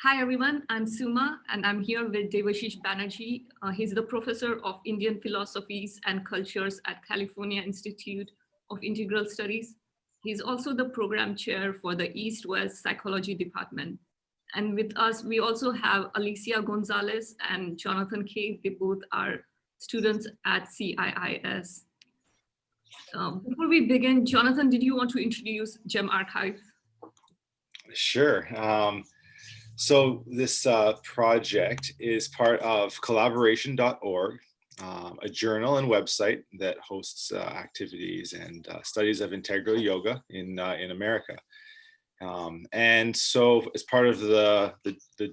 Hi everyone, I'm Suma and I'm here with Debashish Banerji. He's the professor of Indian philosophies and cultures at California Institute of Integral Studies. He's also the program chair for the East-West Psychology Department. And with us, we also have Alicia Gonzalez and Jonathan Kay. They both are students at CIIS. Before we begin, Jonathan, did you want to introduce GEM Archive? Sure. So this project is part of collaboration.org, a journal and website that hosts activities and studies of integral yoga in America. And so as part of the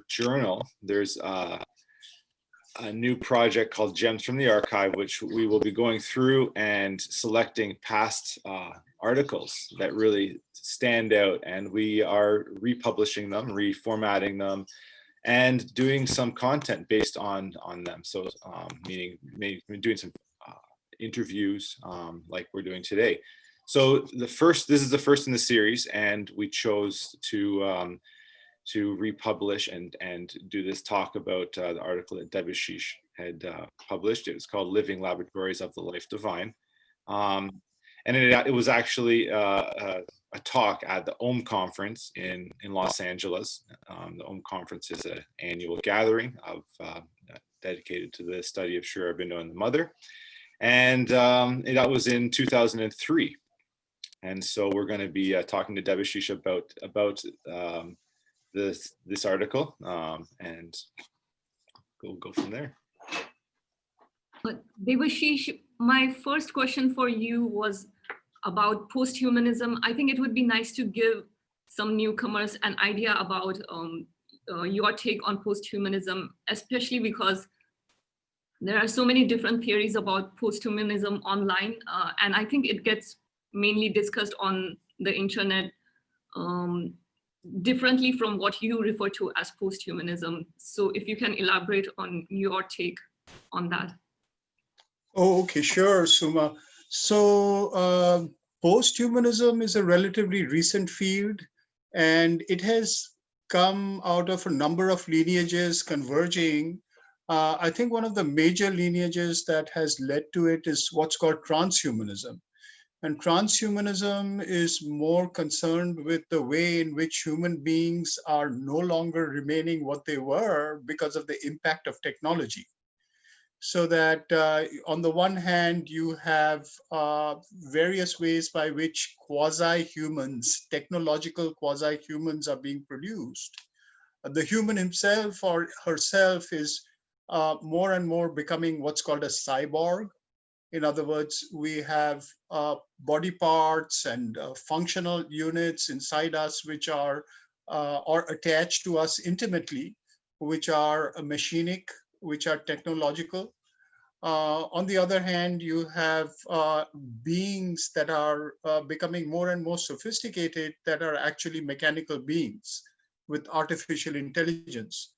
journal, there's a new project called Gems from the Archive, which we will be going through and selecting past articles that really stand out, and we are republishing them, reformatting them, and doing some content based on them. So meaning doing some interviews like we're doing today. So this is the first in the series, and we chose to republish and do this talk about the article that Debashish had published. It was called Living Laboratories of the Life Divine. And it was actually a talk at the OM conference in Los Angeles. The OM conference is an annual gathering dedicated to the study of Sri Aurobindo and the Mother. And that was in 2003. And so we're going to be talking to Debashish about this article, and we'll go from there. But Debashish, my first question for you was about post-humanism. I think it would be nice to give some newcomers an idea about your take on post-humanism, especially because there are so many different theories about post-humanism online, and I think it gets mainly discussed on the internet differently from what you refer to as post-humanism. So if you can elaborate on your take on that. Oh, okay, sure, Suma. So post-humanism is a relatively recent field, and it has come out of a number of lineages converging. I think one of the major lineages that has led to it is what's called transhumanism. And transhumanism is more concerned with the way in which human beings are no longer remaining what they were because of the impact of technology. So that on the one hand, you have various ways by which quasi-humans, technological quasi-humans are being produced. The human himself or herself is more and more becoming what's called a cyborg. In other words, we have body parts and functional units inside us which are attached to us intimately, which are machinic, which are technological. On the other hand, you have beings that are becoming more and more sophisticated that are actually mechanical beings with artificial intelligence.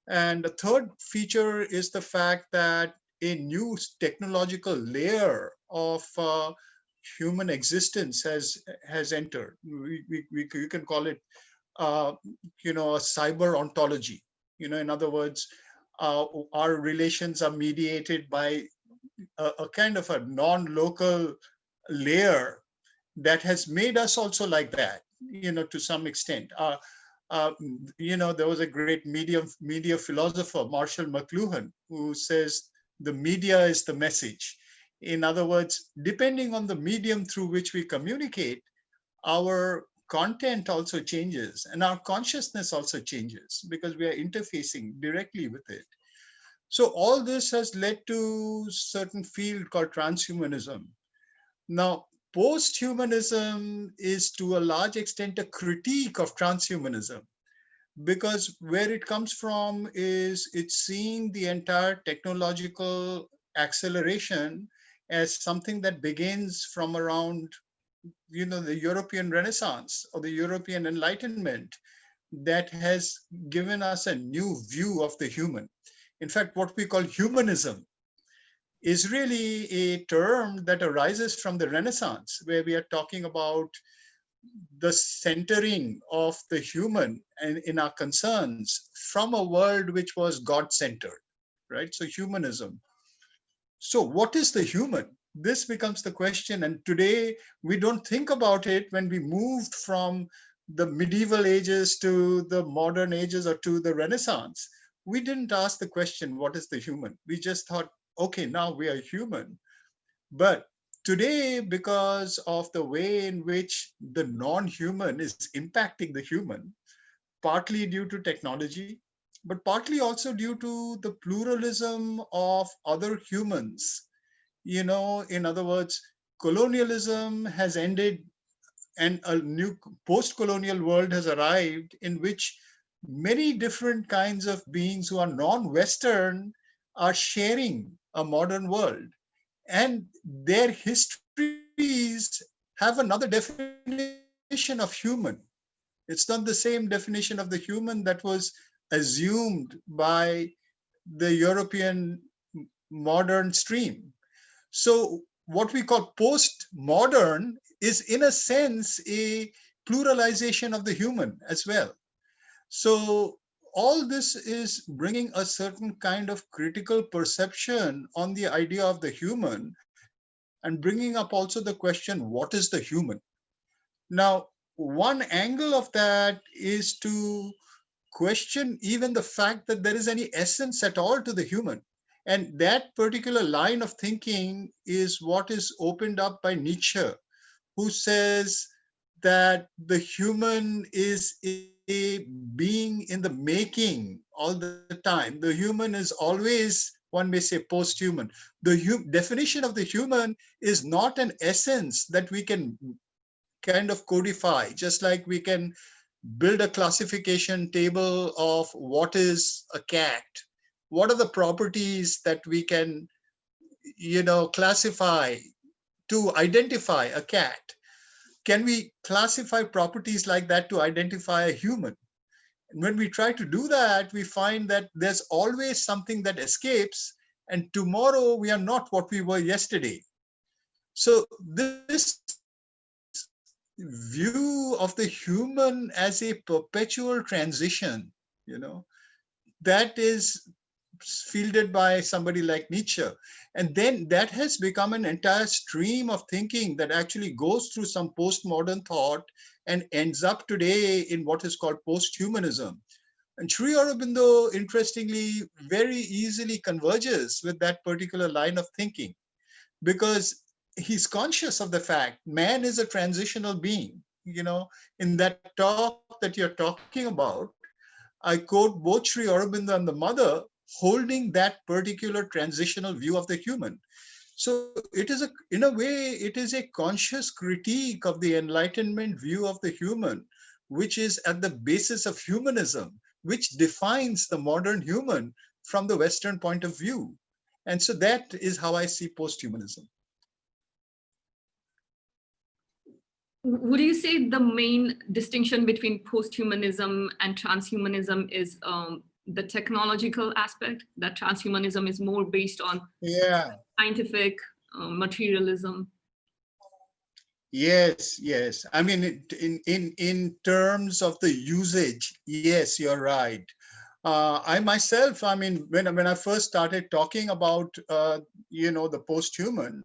And the third feature is the fact that a new technological layer of human existence has entered. You can call it, a cyber ontology. In other words, our relations are mediated by a kind of a non-local layer that has made us also like that, to some extent. There was a great media philosopher, Marshall McLuhan, who says the media is the message. In other words, depending on the medium through which we communicate, our content also changes and our consciousness also changes because we are interfacing directly with it. So all this has led to a certain field called transhumanism. Now, post-humanism is to a large extent a critique of transhumanism, because where it comes from is it's seeing the entire technological acceleration as something that begins from around the European Renaissance or the European Enlightenment that has given us a new view of the human. In fact, what we call humanism is really a term that arises from the Renaissance, where we are talking about the centering of the human and in our concerns from a world which was God-centered, right? So humanism. So what is the human? This becomes the question. And today we don't think about it when we moved from the medieval ages to the modern ages or to the Renaissance. We didn't ask the question, what is the human? We just thought, okay, now we are human. But today, because of the way in which the non-human is impacting the human, partly due to technology, but partly also due to the pluralism of other humans. In other words, colonialism has ended and a new post-colonial world has arrived in which many different kinds of beings who are non-Western are sharing a modern world. And their histories have another definition of human. It's not the same definition of the human that was assumed by the European modern stream. So what we call post-modern is in a sense a pluralization of the human as well. So all this is bringing a certain kind of critical perception on the idea of the human and bringing up also the question, what is the human? Now, one angle of that is to question even the fact that there is any essence at all to the human. And that particular line of thinking is what is opened up by Nietzsche, who says that the human is a being in the making all the time. The human is always, one may say, post-human. The definition of the human is not an essence that we can kind of codify, just like we can build a classification table of what is a cat. What are the properties that we can, classify to identify a cat? Can we classify properties like that to identify a human? And when we try to do that, we find that there's always something that escapes, and tomorrow we are not what we were yesterday. So this view of the human as a perpetual transition, that is fielded by somebody like Nietzsche. And then that has become an entire stream of thinking that actually goes through some postmodern thought and ends up today in what is called posthumanism. And Sri Aurobindo, interestingly, very easily converges with that particular line of thinking, because he's conscious of the fact man is a transitional being. In that talk that you're talking about, I quote both Sri Aurobindo and the mother holding that particular transitional view of the human. So in a way, it is a conscious critique of the Enlightenment view of the human, which is at the basis of humanism, which defines the modern human from the Western point of view. And so that is how I see posthumanism. Would you say the main distinction between posthumanism and transhumanism is the technological aspect, that transhumanism is more based on scientific materialism? Yes. I mean, in terms of the usage, yes, you're right. I myself, I mean, when I first started talking about, the post-human,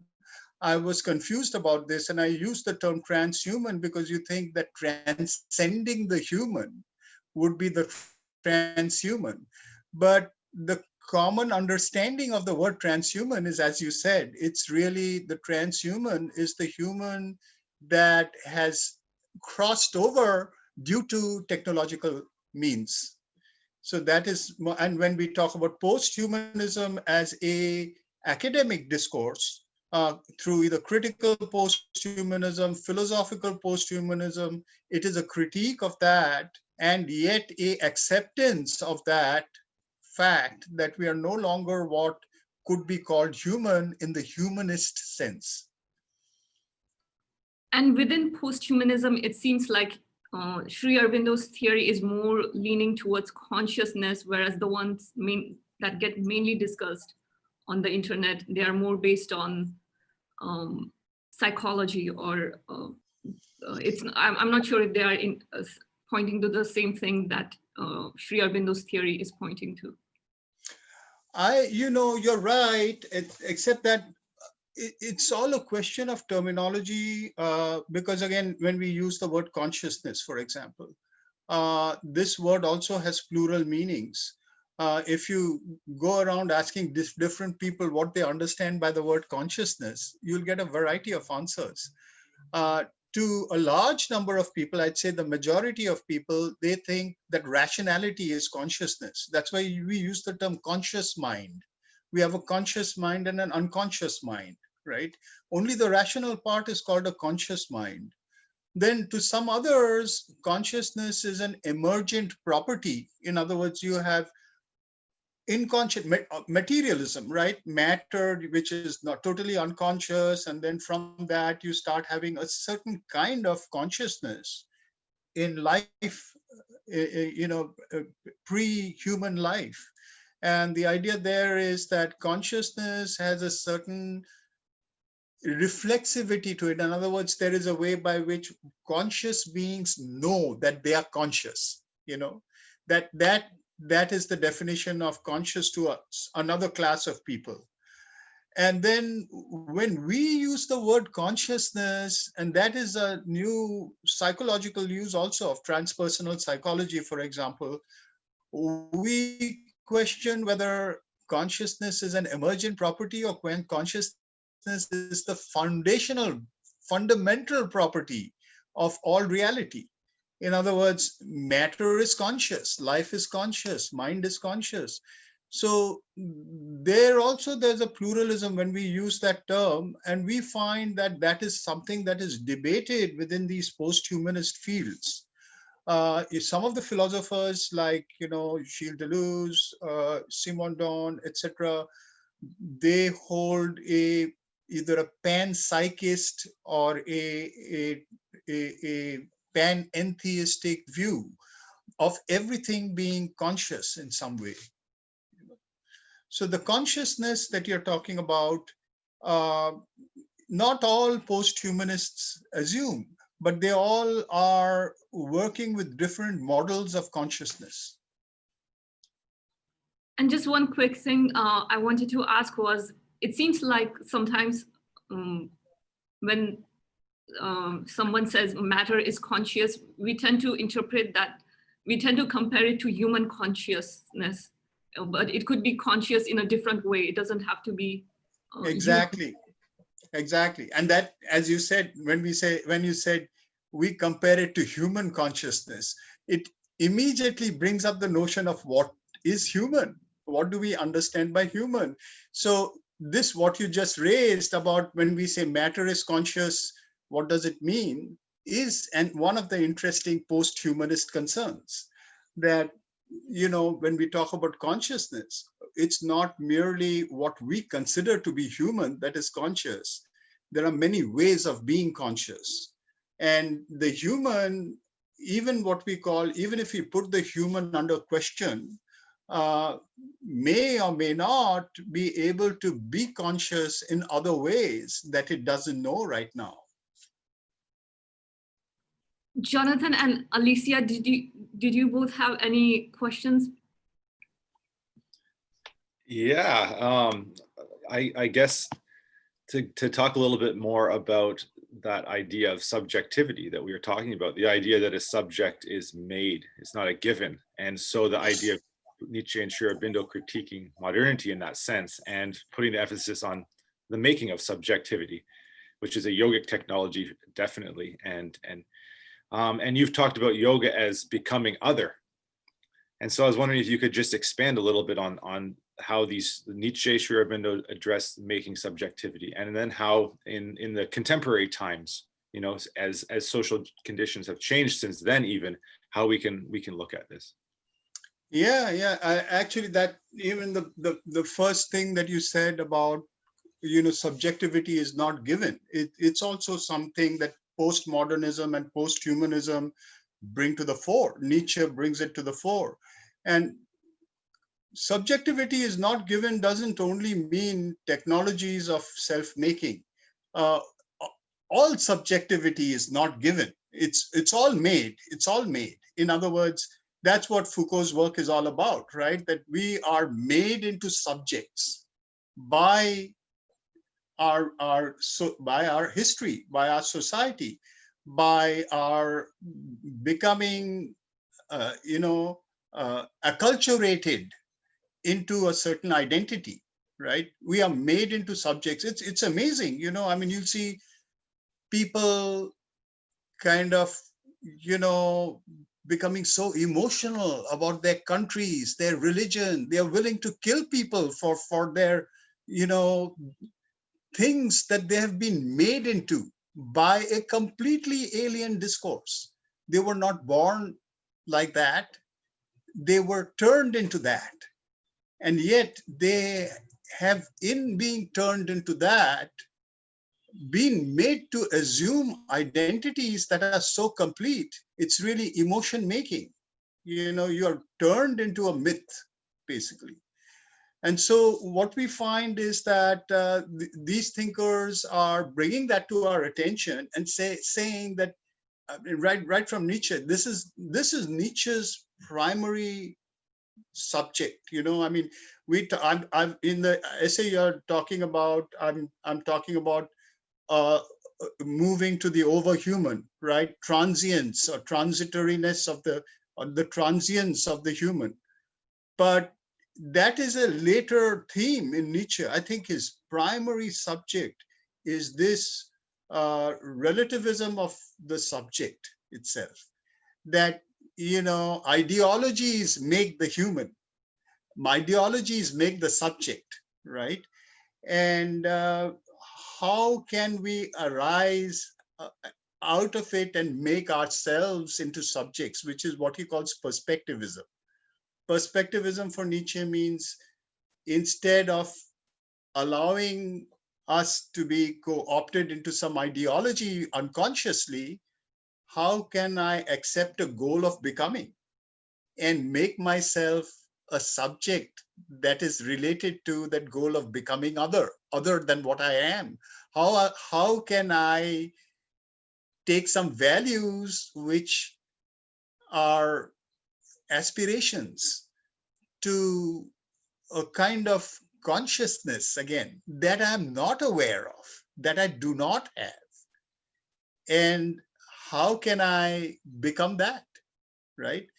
I was confused about this, and I used the term transhuman because you think that transcending the human would be the transhuman. But the common understanding of the word transhuman is, as you said, it's really the transhuman is the human that has crossed over due to technological means. So that is, and when we talk about posthumanism as a academic discourse, through either critical posthumanism, philosophical posthumanism, it is a critique of that, and yet a acceptance of that fact that we are no longer what could be called human in the humanist sense. And within posthumanism, it seems like Sri Aurobindo's theory is more leaning towards consciousness, whereas the ones that get mainly discussed on the internet, they are more based on psychology or I'm not sure if they are pointing to the same thing that Sri Aurobindo's theory is pointing to. You're right, except that it's all a question of terminology, because again, when we use the word consciousness, for example, this word also has plural meanings. If you go around asking different people what they understand by the word consciousness, you'll get a variety of answers. To a large number of people, I'd say the majority of people, they think that rationality is consciousness. That's why we use the term conscious mind. We have a conscious mind and an unconscious mind, right? Only the rational part is called a conscious mind. Then to some others, consciousness is an emergent property. In other words, you have inconscious materialism, right? Matter, which is not totally unconscious. And then from that, you start having a certain kind of consciousness in life, pre-human life. And the idea there is that consciousness has a certain reflexivity to it. In other words, there is a way by which conscious beings know that they are conscious, that is the definition of conscious to us, another class of people. And then when we use the word consciousness, and that is a new psychological use also of transpersonal psychology, for example, we question whether consciousness is an emergent property or when consciousness is the fundamental property of all reality. In other words, matter is conscious, life is conscious, mind is conscious. So there's a pluralism when we use that term, and we find that that is something that is debated within these post-humanist fields. Some of the philosophers like, Gilles Deleuze, Simondon, etc., they hold either a panpsychist or a panentheistic view of everything being conscious in some way. So the consciousness that you're talking about, not all post-humanists assume, but they all are working with different models of consciousness. And just one quick thing I wanted to ask was, it seems like sometimes when someone says matter is conscious, we tend to interpret that, we tend to compare it to human consciousness, but it could be conscious in a different way. It doesn't have to be. Exactly. And that, as you said, when you said we compare it to human consciousness, it immediately brings up the notion of what is human. What do we understand by human? So this, what you just raised about when we say matter is conscious, what does it mean, is and one of the interesting post-humanist concerns, that when we talk about consciousness, it's not merely what we consider to be human that is conscious. There are many ways of being conscious, and the human, even if we put the human under question, may or may not be able to be conscious in other ways that it doesn't know right now. Jonathan and Alicia, did you both have any questions? Yeah, I guess to talk a little bit more about that idea of subjectivity that we were talking about, the idea that a subject is made, it's not a given. And so the idea of Nietzsche and Sri Aurobindo critiquing modernity in that sense and putting the emphasis on the making of subjectivity, which is a yogic technology, definitely. And you've talked about yoga as becoming other. And so I was wondering if you could just expand a little bit on how these Nietzsche, Sri Aurobindo address making subjectivity, and then how in the contemporary times, as social conditions have changed since then, even how we can look at this. Yeah. Actually, that even the first thing that you said about subjectivity is not given. It's also something that postmodernism and posthumanism bring to the fore. Nietzsche brings it to the fore. And subjectivity is not given doesn't only mean technologies of self-making. all subjectivity is not given. It's all made. It's all made. In other words, that's what Foucault's work is all about, right? That we are made into subjects by by our history, by our society, by our becoming, acculturated into a certain identity, right? We are made into subjects. It's amazing, I mean, you see people kind of, becoming so emotional about their countries, their religion. They are willing to kill people for their, things that they have been made into by a completely alien discourse. They were not born like that. They were turned into that. And yet they have, in being turned into that, been made to assume identities that are so complete. It's really emotion making. You are turned into a myth, basically. And so what we find is that these thinkers are bringing that to our attention and saying that, right from Nietzsche, this is Nietzsche's primary subject. I mean, I'm in the essay you're talking about. I'm talking about moving to the overhuman, right? Transience or transitoriness of the transience of the human. But that is a later theme in Nietzsche. I think his primary subject is this relativism of the subject itself. That, ideologies make the human. Ideologies make the subject, right? And how can we arise out of it and make ourselves into subjects, which is what he calls perspectivism. Perspectivism for Nietzsche means, instead of allowing us to be co-opted into some ideology unconsciously, how can I accept a goal of becoming and make myself a subject that is related to that goal of becoming other than what I am? How can I take some values which are aspirations to a kind of consciousness, again, that I'm not aware of, that I do not have? And how can I become that, right?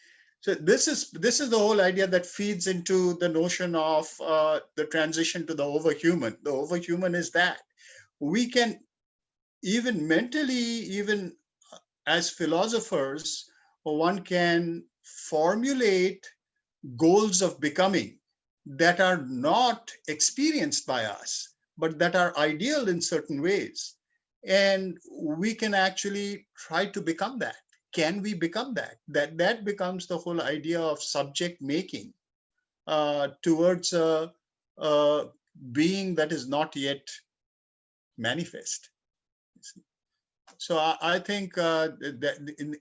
So this is the whole idea that feeds into the notion of the transition to the overhuman. The overhuman is that we can, even mentally, even as philosophers, one can formulate goals of becoming that are not experienced by us, but that are ideal in certain ways. And we can actually try to become that. Can we become that? That becomes the whole idea of subject making towards a being that is not yet manifest. So I think that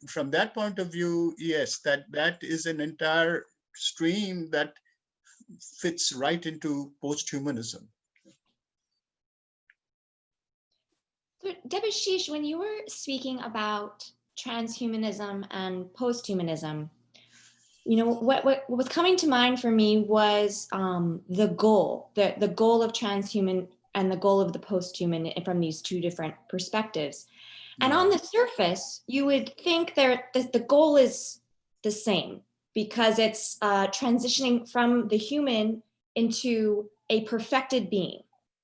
from that point of view, yes, that is an entire stream that fits right into post-humanism. So Debashish, when you were speaking about transhumanism and posthumanism, what was coming to mind for me was the goal of transhuman and the goal of the posthuman from these two different perspectives. And on the surface, you would think that the goal is the same, because it's transitioning from the human into a perfected being,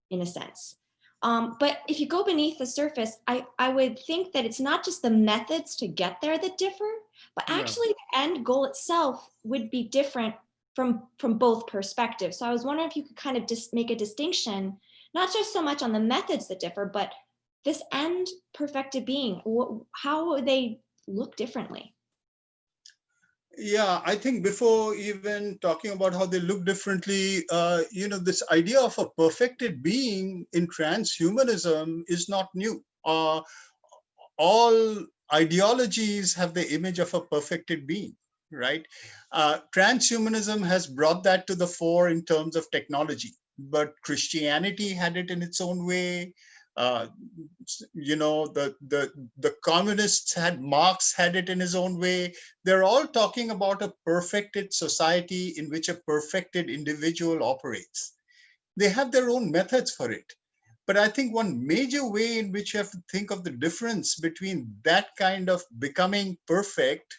in a sense. But if you go beneath the surface, I would think that it's not just the methods to get there that differ, but actually the end goal itself would be different from both perspectives. So I was wondering if you could kind of just make a distinction, not just so much on the methods that differ, but this end perfected being, how would they look differently? Yeah, I think before even talking about how they look differently, this idea of a perfected being in transhumanism is not new. All ideologies have the image of a perfected being, right? Transhumanism has brought that to the fore in terms of technology, but Christianity had it in its own way. The communists had, Marx had it in his own way. They're all talking about a perfected society in which a perfected individual operates. They have their own methods for it. But I think one major way in which you have to think of the difference between that kind of becoming perfect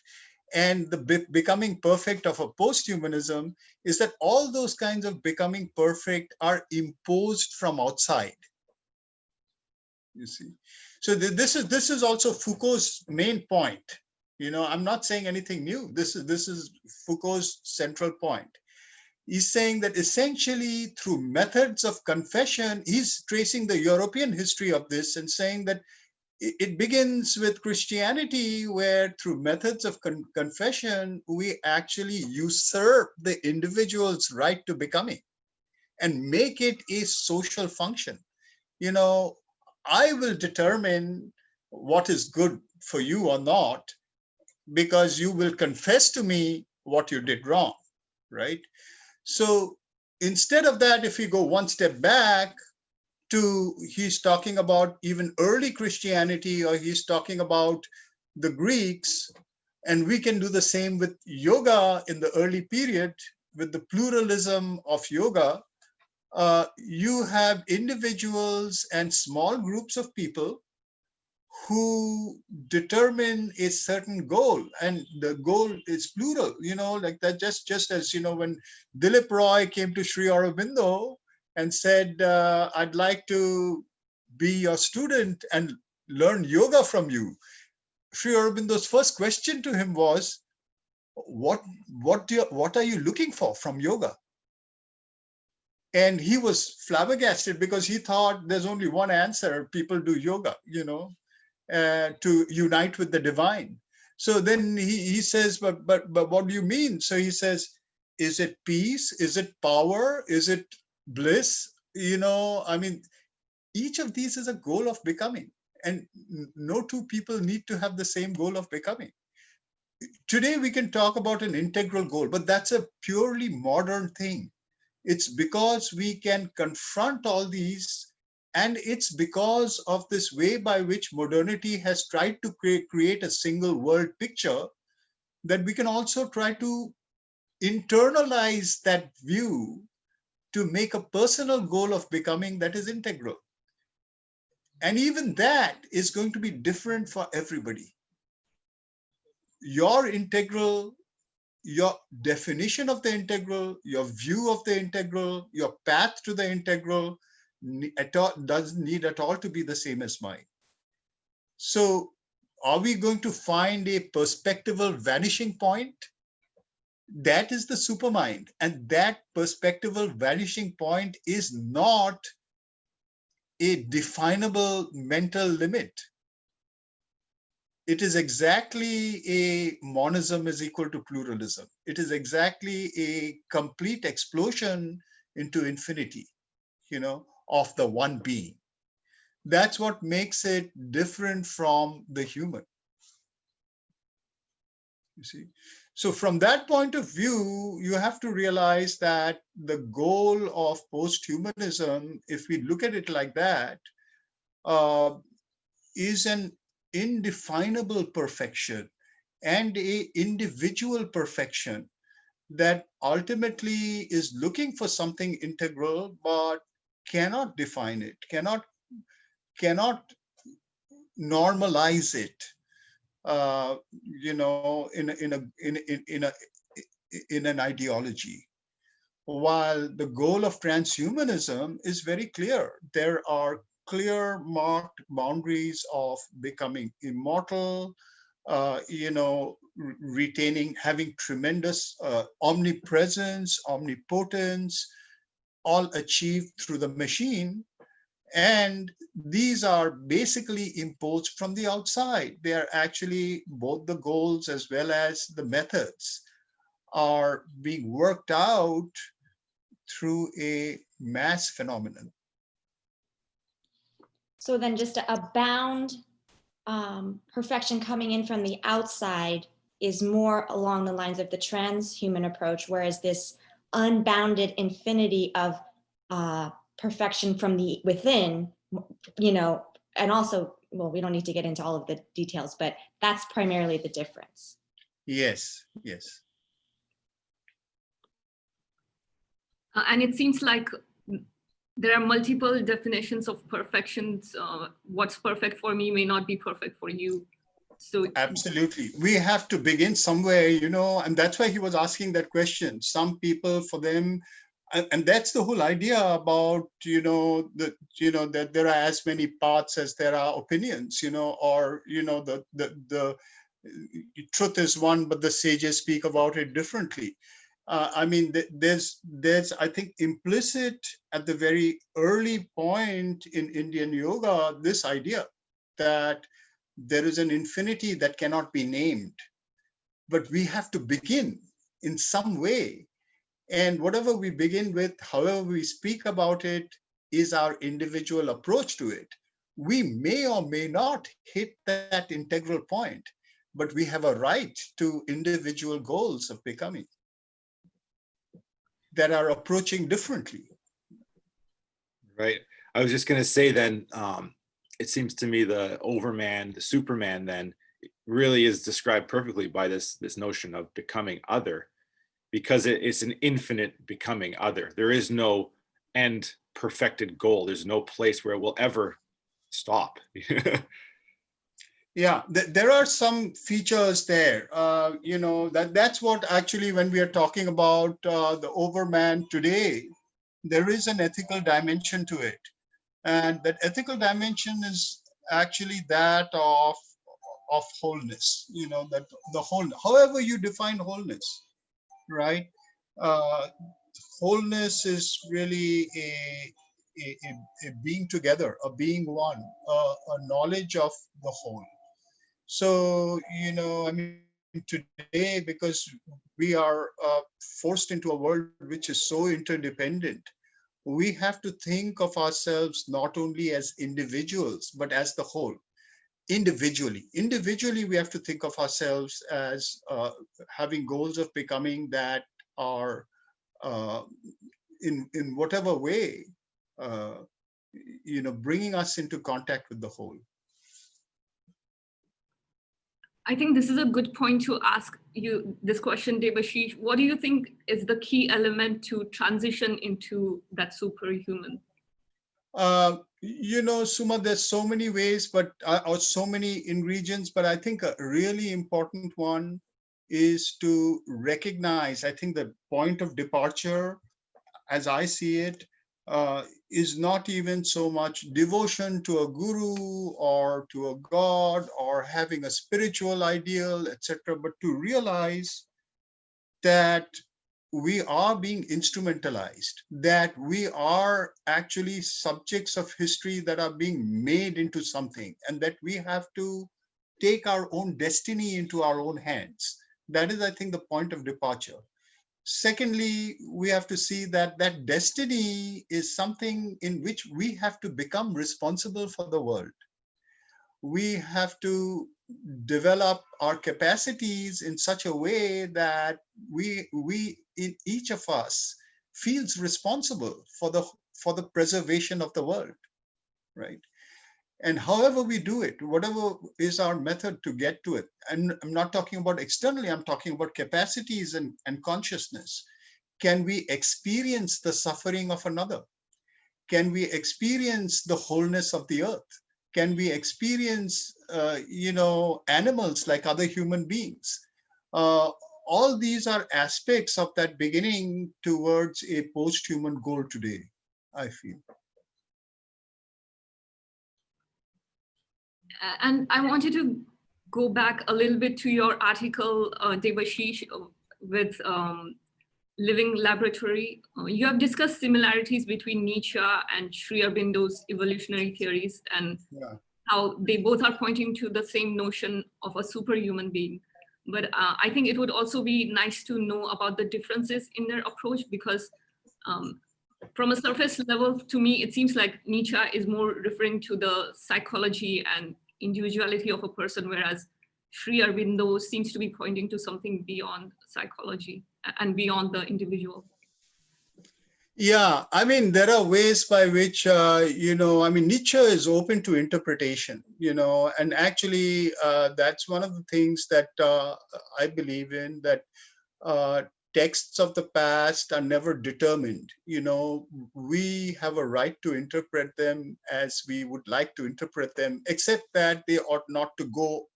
and the becoming perfect of a post-humanism is that all those kinds of becoming perfect are imposed from outside. You see, so this is also Foucault's main point. I'm not saying anything new. This is Foucault's central point. He's saying that essentially through methods of confession, he's tracing the European history of this and saying that it begins with Christianity, where through methods of confession, we actually usurp the individual's right to becoming and make it a social function. I will determine what is good for you or not, because you will confess to me what you did wrong, right? So instead of that, if we go one step back to, he's talking about even early Christianity, or he's talking about the Greeks, and we can do the same with yoga in the early period with the pluralism of yoga. You have individuals and small groups of people who determine a certain goal, and the goal is plural, like that, just as, when Dilip Roy came to Sri Aurobindo and said, I'd like to be your student and learn yoga from you. Sri Aurobindo's first question to him was, what are you looking for from yoga? And he was flabbergasted because he thought there's only one answer: people do yoga, to unite with the divine. So then he says, but what do you mean? So he says, is it peace? Is it power? Is it bliss? Each of these is a goal of becoming, and no two people need to have the same goal of becoming. Today we can talk about an integral goal, but that's a purely modern thing. It's because we can confront all these, and it's because of this way by which modernity has tried to create a single world picture, that we can also try to internalize that view to make a personal goal of becoming that is integral. And even that is going to be different for everybody. Your integral, your definition of the integral, your view of the integral, your path to the integral doesn't need at all to be the same as mine. So are we going to find a perspectival vanishing point? That is the supermind. And that perspectival vanishing point is not a definable mental limit. It is exactly a monism is equal to pluralism. It is exactly a complete explosion into infinity, of the one being. That's what makes it different from the human. You see? So from that point of view, you have to realize that the goal of post-humanism, if we look at it like that, is an indefinable perfection and an individual perfection that ultimately is looking for something integral, but cannot define it, cannot normalize it, in an ideology. While the goal of transhumanism is very clear. There are clear marked boundaries of becoming immortal, retaining, having tremendous omnipresence, omnipotence, all achieved through the machine. And these are basically imposed from the outside. They are actually, both the goals as well as the methods are being worked out through a mass phenomenon. So then just a bound perfection coming in from the outside is more along the lines of the transhuman approach, whereas this unbounded infinity of perfection from the within you know, and also, well, we don't need to get into all of the details, but that's primarily the difference. Yes, yes. And it seems like there are multiple definitions of perfections. What's perfect for me may not be perfect for you. So absolutely, we have to begin somewhere, you know, and that's why he was asking that question. Some people, for them, and that's the whole idea about, you know, that there are as many paths as there are opinions, you know, or, you know, the truth is one, but the sages speak about it differently. I mean, there's, I think, implicit at the very early point in Indian yoga, this idea that there is an infinity that cannot be named, but we have to begin in some way. And whatever we begin with, however we speak about it, is our individual approach to it. We may or may not hit that integral point, but we have a right to individual goals of becoming that are approaching differently. Right. I was just going to say then, it seems to me the overman, the superman then really is described perfectly by this notion of becoming other, because it's an infinite becoming other. There is no end perfected goal. There's no place where it will ever stop. Yeah, there are some features there. You know, that's what actually, when we are talking about the overman today, there is an ethical dimension to it. And that ethical dimension is actually that of wholeness, you know, that the whole, however you define wholeness, right? Wholeness is really a being together, a being one, a knowledge of the whole. So, you know, I mean, today, because we are forced into a world which is so interdependent, we have to think of ourselves not only as individuals, but as the whole. Individually, we have to think of ourselves as having goals of becoming that are in whatever way, you know, bringing us into contact with the whole. I think this is a good point to ask you this question, Debashish. What do you think is the key element to transition into that superhuman? You know, Suma, there's so many ways, but or so many ingredients, but I think a really important one is to recognize, I think the point of departure, as I see it, is not even so much devotion to a guru or to a god or having a spiritual ideal, etc., but to realize that we are being instrumentalized, that we are actually subjects of history that are being made into something, and that we have to take our own destiny into our own hands. That is, I think, the point of departure. Secondly, we have to see that that destiny is something in which we have to become responsible for the world. We have to develop our capacities in such a way that we in each of us feels responsible for the preservation of the world, right? And however we do it, whatever is our method to get to it, and I'm not talking about externally, I'm talking about capacities and consciousness. Can we experience the suffering of another? Can we experience the wholeness of the earth? Can we experience, you know, animals like other human beings? All these are aspects of that beginning towards a post-human goal today, I feel. And I wanted to go back a little bit to your article, Debashish, with Living Laboratory. You have discussed similarities between Nietzsche and Sri Aurobindo's evolutionary theories, and how they both are pointing to the same notion of a superhuman being. But I think it would also be nice to know about the differences in their approach, because from a surface level, to me, it seems like Nietzsche is more referring to the psychology and individuality of a person, whereas Sri Aurobindo seems to be pointing to something beyond psychology and beyond the individual. Yeah, I mean, there are ways by which, I mean, Nietzsche is open to interpretation, and actually that's one of the things that I believe in, that uh, texts of the past are never determined. We have a right to interpret them as we would like to interpret them, except that they ought not to go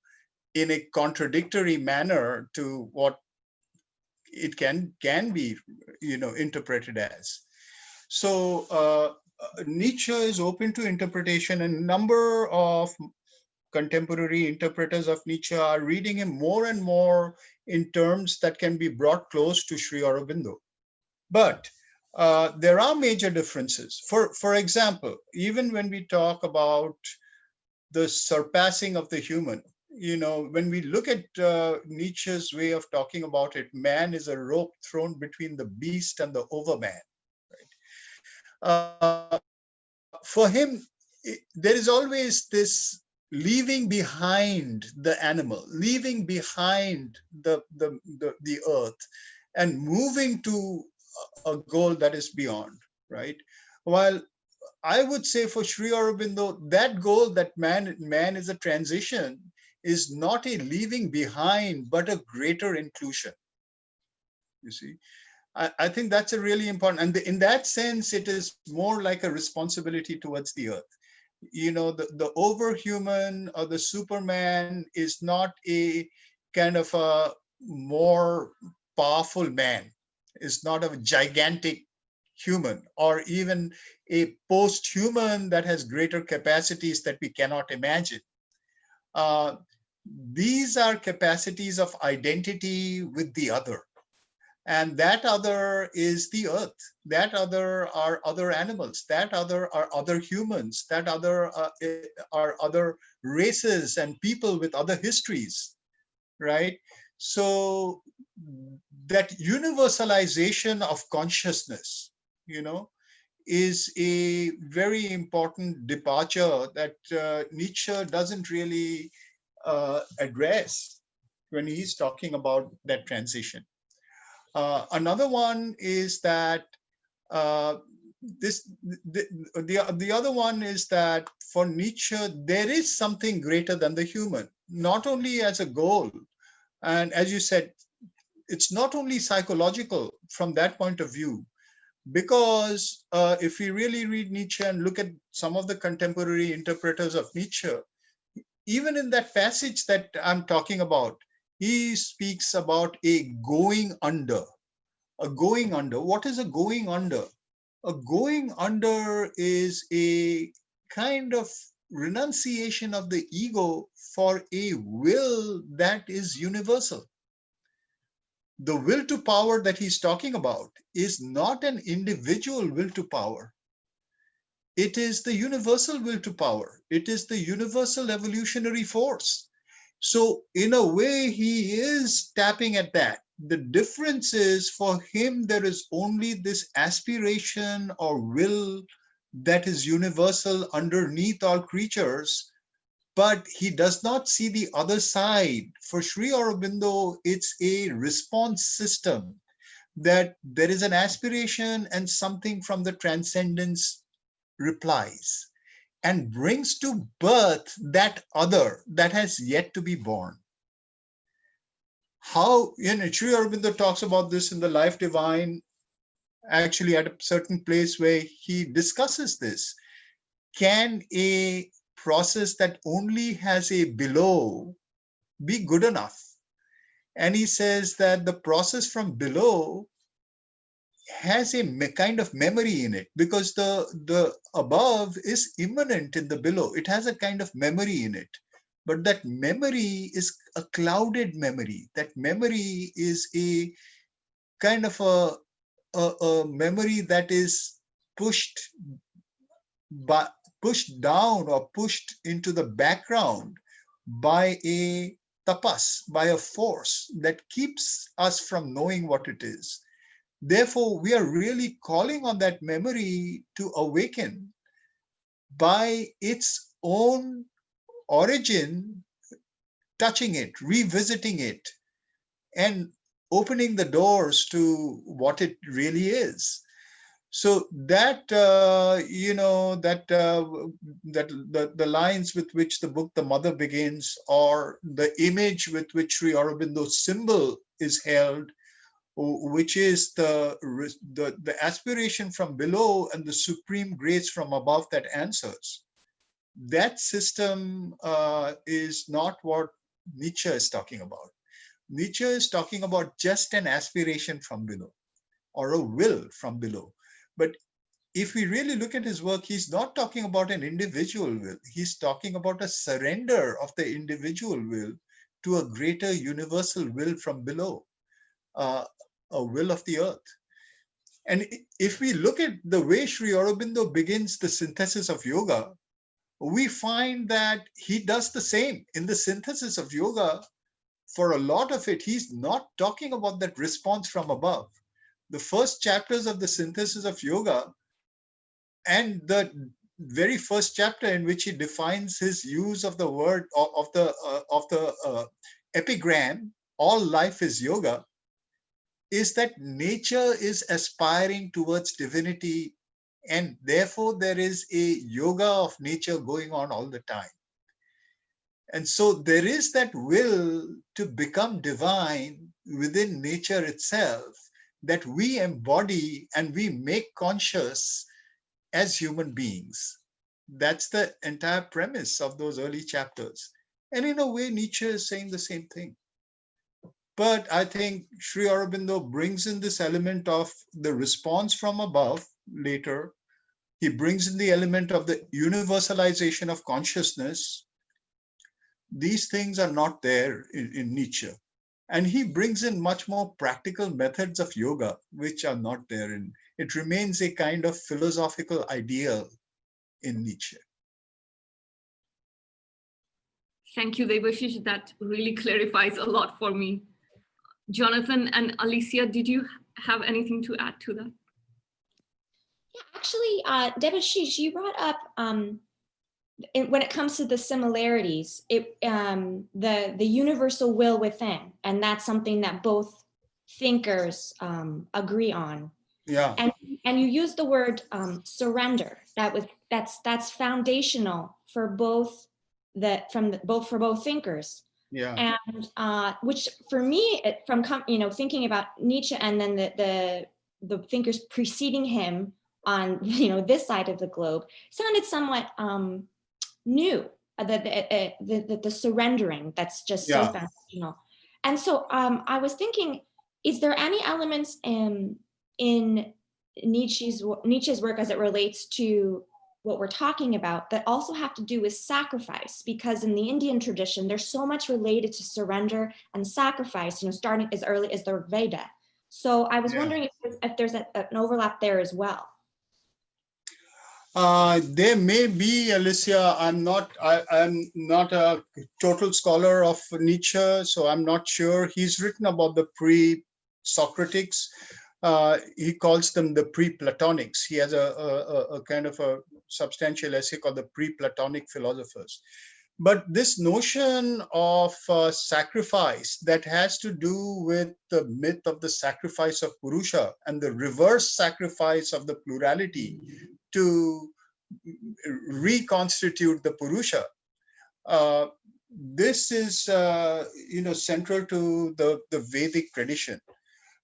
in a contradictory manner to what it can be, interpreted as. So Nietzsche is open to interpretation, and a number of contemporary interpreters of Nietzsche are reading him more and more in terms that can be brought close to Sri Aurobindo. But there are major differences. For example, even when we talk about the surpassing of the human, when we look at Nietzsche's way of talking about it, man is a rope thrown between the beast and the overman. For him, there is always this leaving behind the animal, leaving behind the earth, and moving to a goal that is beyond, right? While I would say for Sri Aurobindo, that goal, that man is a transition, is not a leaving behind, but a greater inclusion. You see, I think that's a really important, and in that sense, it is more like a responsibility towards the earth. The overhuman or the Superman is not a kind of a more powerful man, is not a gigantic human, or even a post-human that has greater capacities that we cannot imagine. Uh, these are capacities of identity with the other. And that other is the earth. That other are other animals. That other are other humans. That other are other races and people with other histories, right? So that universalization of consciousness, is a very important departure that Nietzsche doesn't really address when he's talking about that transition. Another one is that the other one is that for Nietzsche, there is something greater than the human, not only as a goal. And as you said, it's not only psychological from that point of view, because if we really read Nietzsche and look at some of the contemporary interpreters of Nietzsche, even in that passage that I'm talking about, he speaks about a going under. A going under. What is a going under? A going under is a kind of renunciation of the ego for a will that is universal. The will to power that he's talking about is not an individual will to power. It is the universal will to power. It is the universal evolutionary force. So in a way, he is tapping at that. The difference is, for him, there is only this aspiration or will that is universal underneath all creatures, but he does not see the other side. For Sri Aurobindo, it's a response system, that there is an aspiration and something from the transcendence replies and brings to birth that other that has yet to be born. How, Sri Aurobindo talks about this in the Life Divine, actually at a certain place where he discusses this. Can a process that only has a below be good enough? And he says that the process from below has a kind of memory in it, because the above is immanent in the below. It has a kind of memory in it, but that memory is a clouded memory. That memory is a kind of a memory that is pushed down or pushed into the background by a tapas, by a force that keeps us from knowing what it is. Therefore, we are really calling on that memory to awaken by its own origin, touching it, revisiting it, and opening the doors to what it really is. So that, the lines with which the book The Mother begins, or the image with which Sri Aurobindo's symbol is held, which is the aspiration from below and the supreme grace from above that answers. That system is not what Nietzsche is talking about. Nietzsche is talking about just an aspiration from below, or a will from below. But if we really look at his work, he's not talking about an individual will. He's talking about a surrender of the individual will to a greater universal will from below, a will of the earth. And if we look at the way Sri Aurobindo begins the synthesis of yoga, we find that he does the same. In the synthesis of yoga, for a lot of it, he's not talking about that response from above. The first chapters of the synthesis of yoga, and the very first chapter in which he defines his use of the word of the epigram, all life is yoga, is that nature is aspiring towards divinity, and therefore there is a yoga of nature going on all the time. And so there is that will to become divine within nature itself that we embody and we make conscious as human beings. That's the entire premise of those early chapters. And in a way, Nietzsche is saying the same thing. But I think Sri Aurobindo brings in this element of the response from above later. He brings in the element of the universalization of consciousness. These things are not there in Nietzsche. And he brings in much more practical methods of yoga, which are not there. And it remains a kind of philosophical ideal in Nietzsche. Thank you, Debashish. That really clarifies a lot for me. Jonathan and Alicia, did you have anything to add to that? Yeah, actually, Debashish, you brought up when it comes to the similarities, the universal will within, and that's something that both thinkers agree on. Yeah. And you use the word surrender. That's foundational for both thinkers. Yeah. And which for me, from thinking about Nietzsche and then the thinkers preceding him on this side of the globe, sounded somewhat new. The surrendering, that's just so foundational. And so I was thinking, is there any elements in Nietzsche's work as it relates to what we're talking about that also have to do with sacrifice? Because in the Indian tradition, there's so much related to surrender and sacrifice, starting as early as the Veda. So I was wondering if there's an overlap there as well. There may be, Alicia. I'm not a total scholar of Nietzsche, so I'm not sure. He's written about the pre-Socratics. He calls them the pre-Platonics. He has a kind of a substantial essay called the pre-Platonic philosophers. But this notion of sacrifice that has to do with the myth of the sacrifice of Purusha and the reverse sacrifice of the plurality to reconstitute the Purusha. This is central to the Vedic tradition.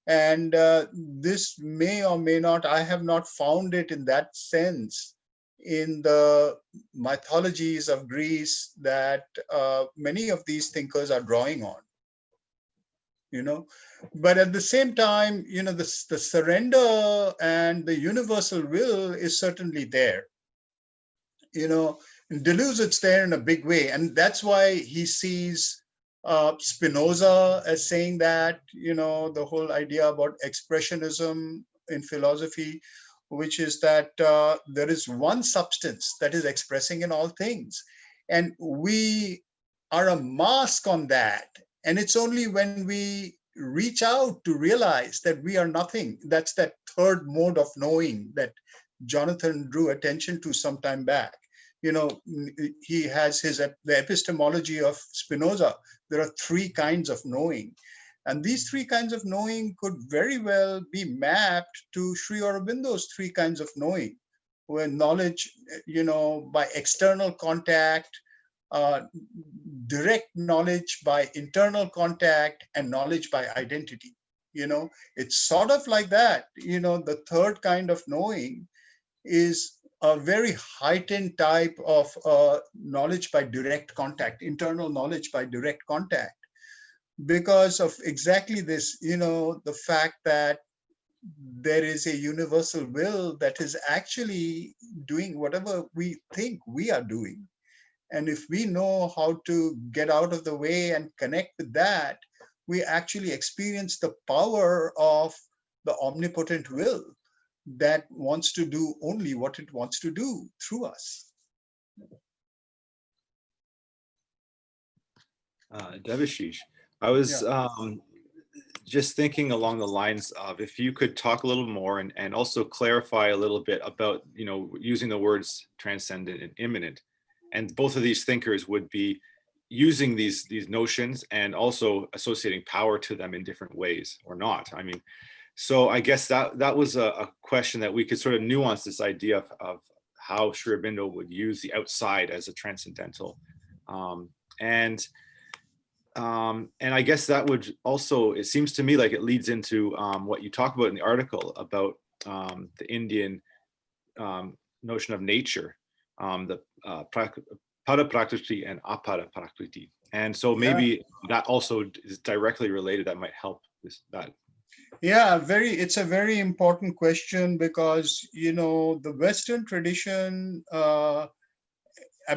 And this may or may not, I have not found it in that sense in the mythologies of Greece that many of these thinkers are drawing on. But at the same time, the surrender and the universal will is certainly there. Deleuze, it's there in a big way. And that's why he sees Spinoza as saying that, the whole idea about expressionism in philosophy, which is that there is one substance that is expressing in all things. And we are a mask on that. And it's only when we reach out to realize that we are nothing. That's that third mode of knowing that Jonathan drew attention to some time back. He has the epistemology of Spinoza. There are three kinds of knowing. And these three kinds of knowing could very well be mapped to Sri Aurobindo's three kinds of knowing, where knowledge, by external contact, uh, direct knowledge by internal contact, and knowledge by identity. It's sort of like that. The third kind of knowing is a very heightened type of knowledge by direct contact, internal knowledge by direct contact, because of exactly this, the fact that there is a universal will that is actually doing whatever we think we are doing. And if we know how to get out of the way and connect with that, we actually experience the power of the omnipotent will that wants to do only what it wants to do through us. Debashish, I was just thinking along the lines of if you could talk a little more and also clarify a little bit about, using the words transcendent and immanent. And both of these thinkers would be using these notions and also associating power to them in different ways or not. I mean, so I guess that was a question that we could sort of nuance this idea of how Sri Aurobindo would use the outside as a transcendental. And I guess that would also, it seems to me like it leads into what you talk about in the article about the Indian notion of nature, the para prakriti and apara prakriti. And so maybe that also is directly related, that might help that. Yeah, it's a very important question, because, the Western tradition,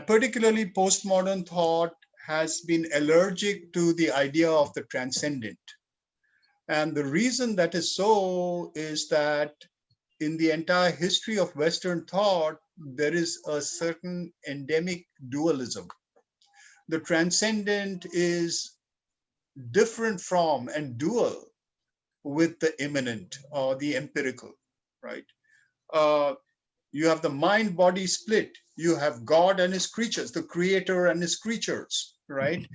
particularly postmodern thought, has been allergic to the idea of the transcendent. And the reason that is so is that in the entire history of Western thought, there is a certain endemic dualism. The transcendent is different from and dual with the immanent or the empirical, right? You have the mind-body split. You have God and his creatures, the creator and his creatures, right?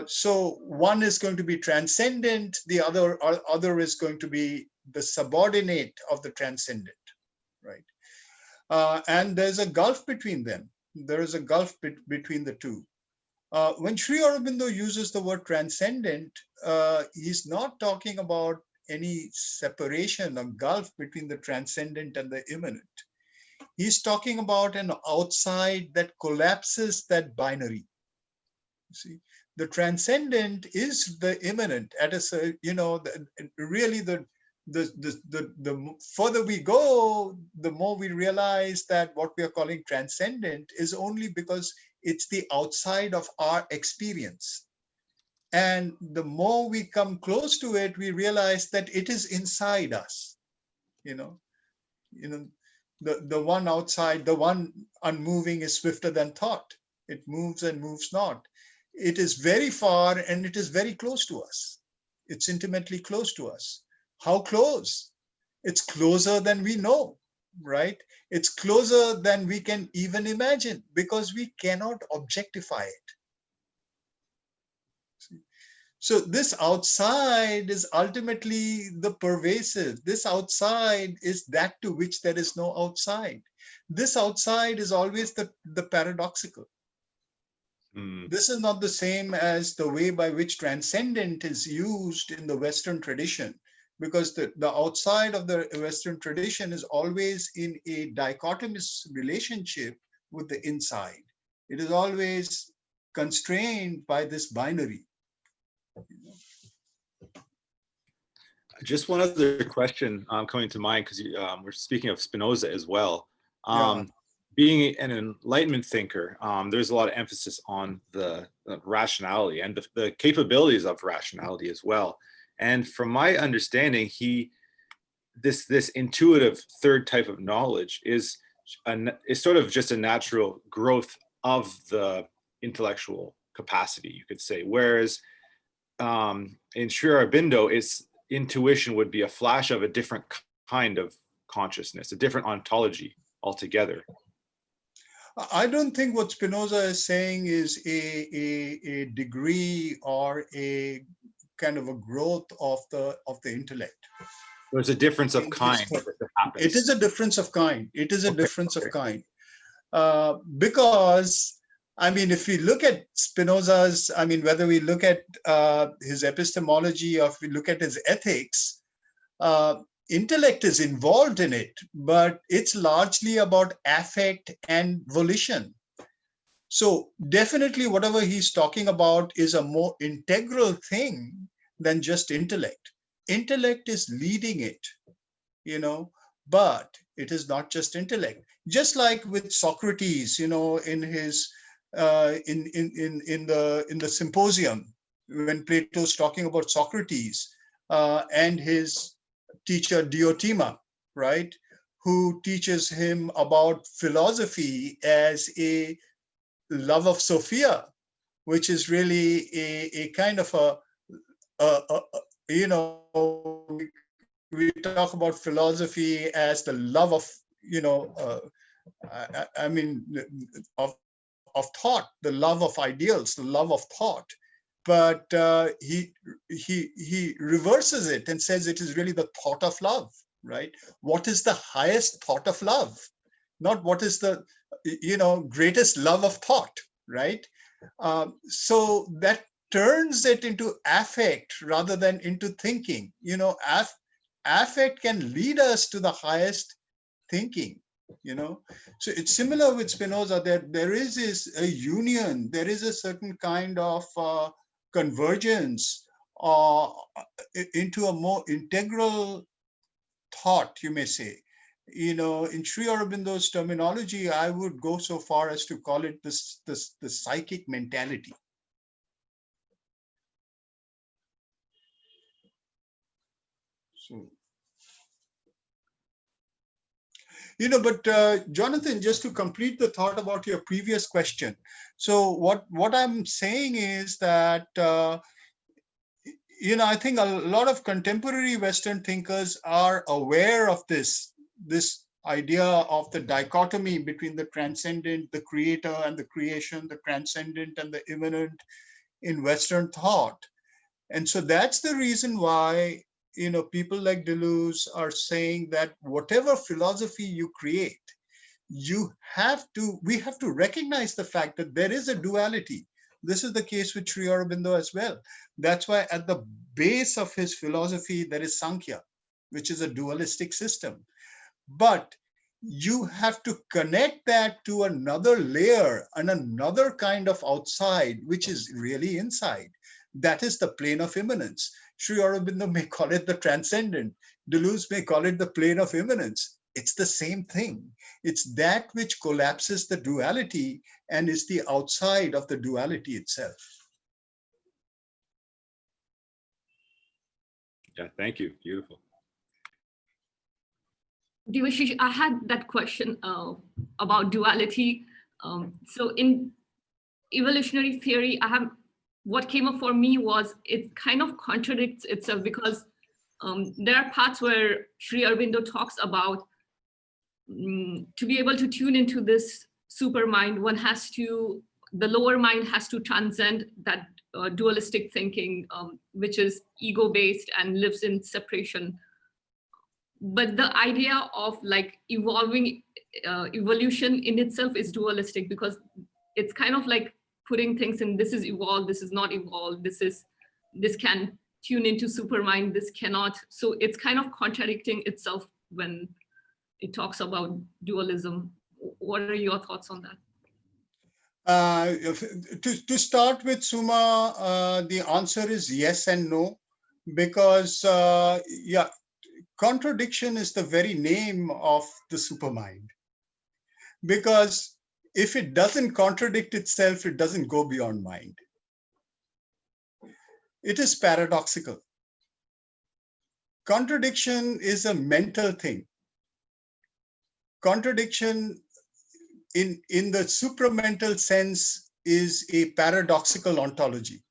So one is going to be transcendent, the other is going to be the subordinate of the transcendent, right? And there's a gulf between them. There is a gulf between the two. When Sri Aurobindo uses the word transcendent, he's not talking about any separation or gulf between the transcendent and the immanent. He's talking about an outside that collapses that binary. You see, the transcendent is the immanent. Really the further we go, the more we realize that what we are calling transcendent is only because it's the outside of our experience. And the more we come close to it, we realize that it is inside us. The one outside, the one unmoving is swifter than thought. It moves and moves not. It is very far and it is very close to us. It's intimately close to us. How close? It's closer than we know, right? It's closer than we can even imagine, because we cannot objectify it. So this outside is ultimately the pervasive. This outside is that to which there is no outside. This outside is always the paradoxical. This is not the same as the way by which transcendent is used in the Western tradition, because the outside of the Western tradition is always in a dichotomous relationship with the inside. It is always constrained by this binary. Just one other question coming to mind, because we're speaking of Spinoza as well. Being an Enlightenment thinker, there's a lot of emphasis on the rationality and the capabilities of rationality as well. And from my understanding, this intuitive third type of knowledge is sort of just a natural growth of the intellectual capacity, you could say. Whereas in Sri Aurobindo, intuition would be a flash of a different kind of consciousness, a different ontology altogether. I don't think what Spinoza is saying is a degree or a kind of a growth of the intellect. There's a difference of kind that happens. It is a difference of kind. It is a difference of kind. Because, I mean, if we look at Spinoza's, I mean, whether we look at his epistemology or if we look at his ethics, intellect is involved in it, but it's largely about affect and volition. So definitely whatever he's talking about is a more integral thing than just intellect. Intellect is leading it, but it is not just intellect. Just like with Socrates, in his in the Symposium, when Plato's talking about Socrates and his teacher Diotima, right, who teaches him about philosophy as a love of Sophia, which is really a kind of we talk about philosophy as the love of, of thought, the love of ideals, the love of thought. But he reverses it and says it is really the thought of love, right? What is the highest thought of love? Not what is the, greatest love of thought, right? So that turns it into affect rather than into thinking. Affect can lead us to the highest thinking. So it's similar with Spinoza, that there is a union, there is a certain kind of convergence into a more integral thought, you may say. In Sri Aurobindo's terminology, I would go so far as to call it the psychic mentality. So, but Jonathan, just to complete the thought about your previous question. So what I'm saying is that, I think a lot of contemporary Western thinkers are aware of this idea of the dichotomy between the transcendent, the creator and the creation, the transcendent and the immanent in Western thought. And so that's the reason why people like Deleuze are saying that whatever philosophy you create, we have to recognize the fact that there is a duality. This is the case with Sri Aurobindo as well. That's why at the base of his philosophy, there is Sankhya, which is a dualistic system. But you have to connect that to another layer and another kind of outside, which is really inside. That is the plane of immanence. Sri Aurobindo may call it the transcendent. Deleuze may call it the plane of immanence. It's the same thing. It's that which collapses the duality and is the outside of the duality itself. Yeah, thank you. Beautiful. Debashish, I had that question about duality. So in evolutionary theory, what came up for me was it kind of contradicts itself, because there are parts where Sri Aurobindo talks about to be able to tune into this super mind, the lower mind has to transcend that dualistic thinking, which is ego-based and lives in separation. But the idea of like evolution in itself is dualistic, because it's kind of like putting things in, this is evolved, this is not evolved, this can tune into supermind, this cannot. So it's kind of contradicting itself when it talks about dualism. What are your thoughts on that? To start with, Suma, the answer is yes and no, because contradiction is the very name of the supermind. Because if it doesn't contradict itself, it doesn't go beyond mind. It is paradoxical. Contradiction is a mental thing. Contradiction in the supramental sense is a paradoxical ontology,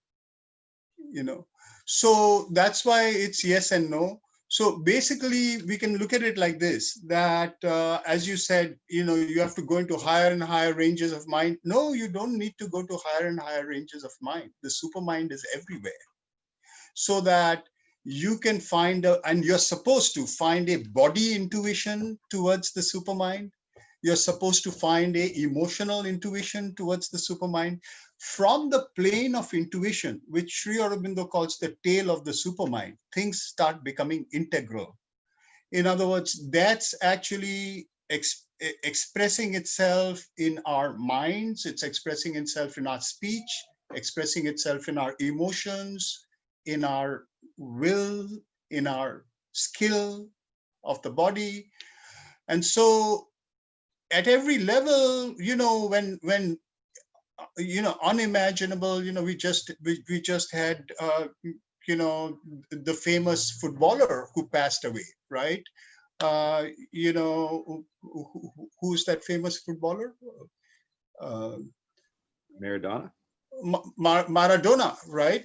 So that's why it's yes and no. So basically, we can look at it like this, that as you said, you have to go into higher and higher ranges of mind. No, you don't need to go to higher and higher ranges of mind. The supermind is everywhere. so that you can find, and you're supposed to find a body intuition towards the supermind. You're supposed to find a emotional intuition towards the supermind. From the plane of intuition, which Sri Aurobindo calls the tail of the supermind, things start becoming integral. In other words, that's actually expressing itself in our minds, it's expressing itself in our speech, expressing itself in our emotions, in our will, in our skill of the body. And so at every level, when unimaginable, we just had the famous footballer who passed away, right? Who's that famous footballer? Maradona? Maradona, right?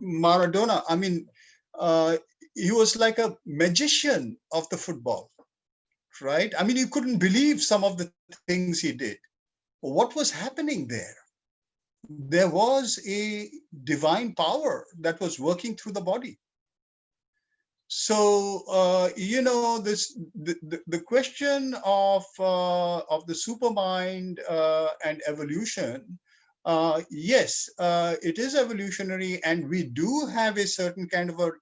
Maradona. I mean, he was like a magician of the football, right? I mean, you couldn't believe some of the things he did. What was happening there? There was a divine power that was working through the body. So the question of the supermind and evolution, yes, it is evolutionary, and we do have a certain kind of a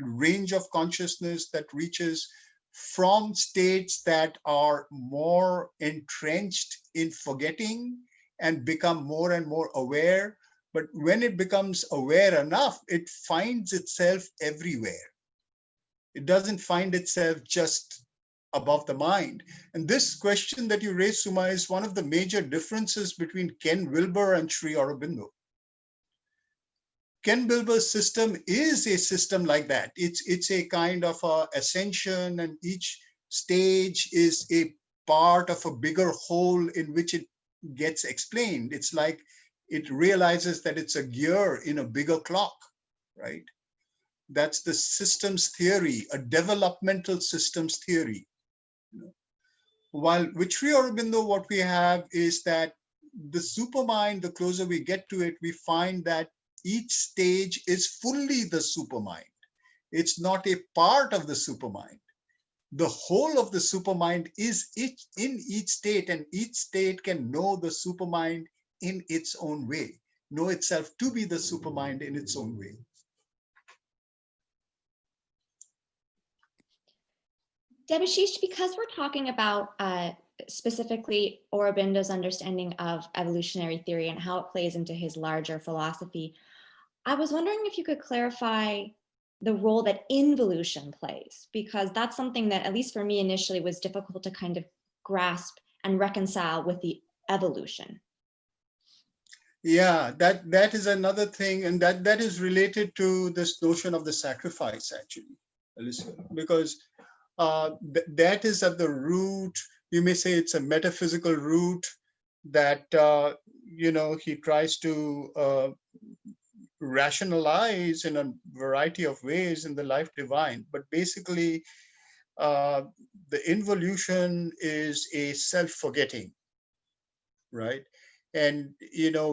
range of consciousness that reaches from states that are more entrenched in forgetting and become more and more aware. But when it becomes aware enough, it finds itself everywhere. It doesn't find itself just above the mind. And this question that you raised, Suma, is one of the major differences between Ken Wilber and Sri Aurobindo. Ken Wilber's system is a system like that. It's a kind of a ascension, and each stage is a part of a bigger whole in which it gets explained. It's like it realizes that it's a gear in a bigger clock, right? That's the systems theory, a developmental systems theory. While with Sri Aurobindo, what we have is that the supermind, the closer we get to it, we find that each stage is fully the supermind. It's not a part of the supermind. The whole of the supermind is in each state, and each state can know the supermind in its own way, know itself to be the supermind in its own way. Debashish, because we're talking about specifically Aurobindo's understanding of evolutionary theory and how it plays into his larger philosophy, I was wondering if you could clarify the role that involution plays, because that's something that, at least for me initially, was difficult to kind of grasp and reconcile with the evolution. Yeah, that is another thing, and that is related to this notion of the sacrifice, actually, Alicia, because that is at the root. You may say it's a metaphysical root that he tries to rationalize in a variety of ways in the life divine. But basically, the involution is a self-forgetting, right? And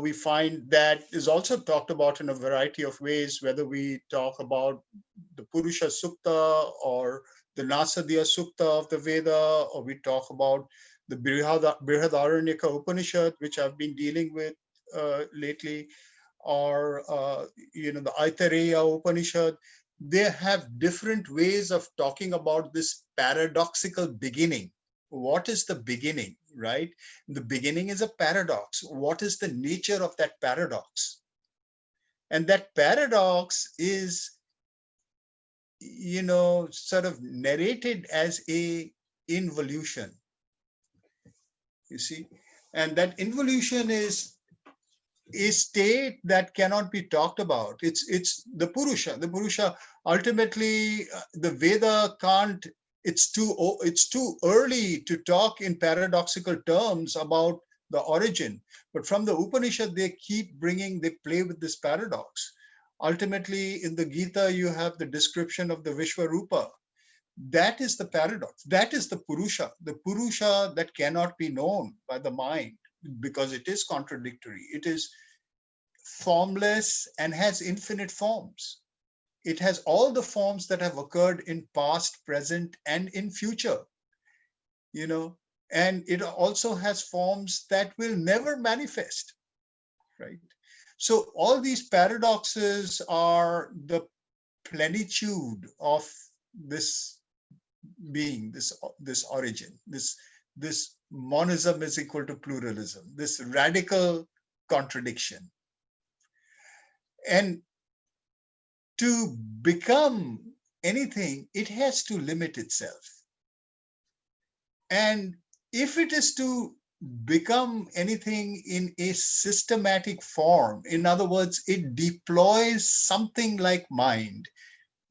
we find that is also talked about in a variety of ways, whether we talk about the Purusha Sukta or the Nasadya Sukta of the Veda, or we talk about the Brihadaranyaka Upanishad, which I've been dealing with lately, or the Aitareya Upanishad. They have different ways of talking about this paradoxical beginning. What is the beginning, right? The beginning is a paradox. What is the nature of that paradox? And that paradox is, sort of narrated as a involution, you see. And that involution is a state that cannot be talked about. It's the Purusha. The Purusha, ultimately, the Veda can't, it's too early to talk in paradoxical terms about the origin. But from the Upanishad, they play with this paradox. Ultimately, in the Gita, you have the description of the Vishwarupa. That is the paradox. That is the Purusha that cannot be known by the mind, because it is contradictory. It is formless and has infinite forms. It has all the forms that have occurred in past, present, and in future, and it also has forms that will never manifest, right? So all these paradoxes are the plenitude of this being, this origin, this monism is equal to pluralism, this radical contradiction. And to become anything, it has to limit itself. And if it is to become anything in a systematic form, in other words, it deploys something like mind,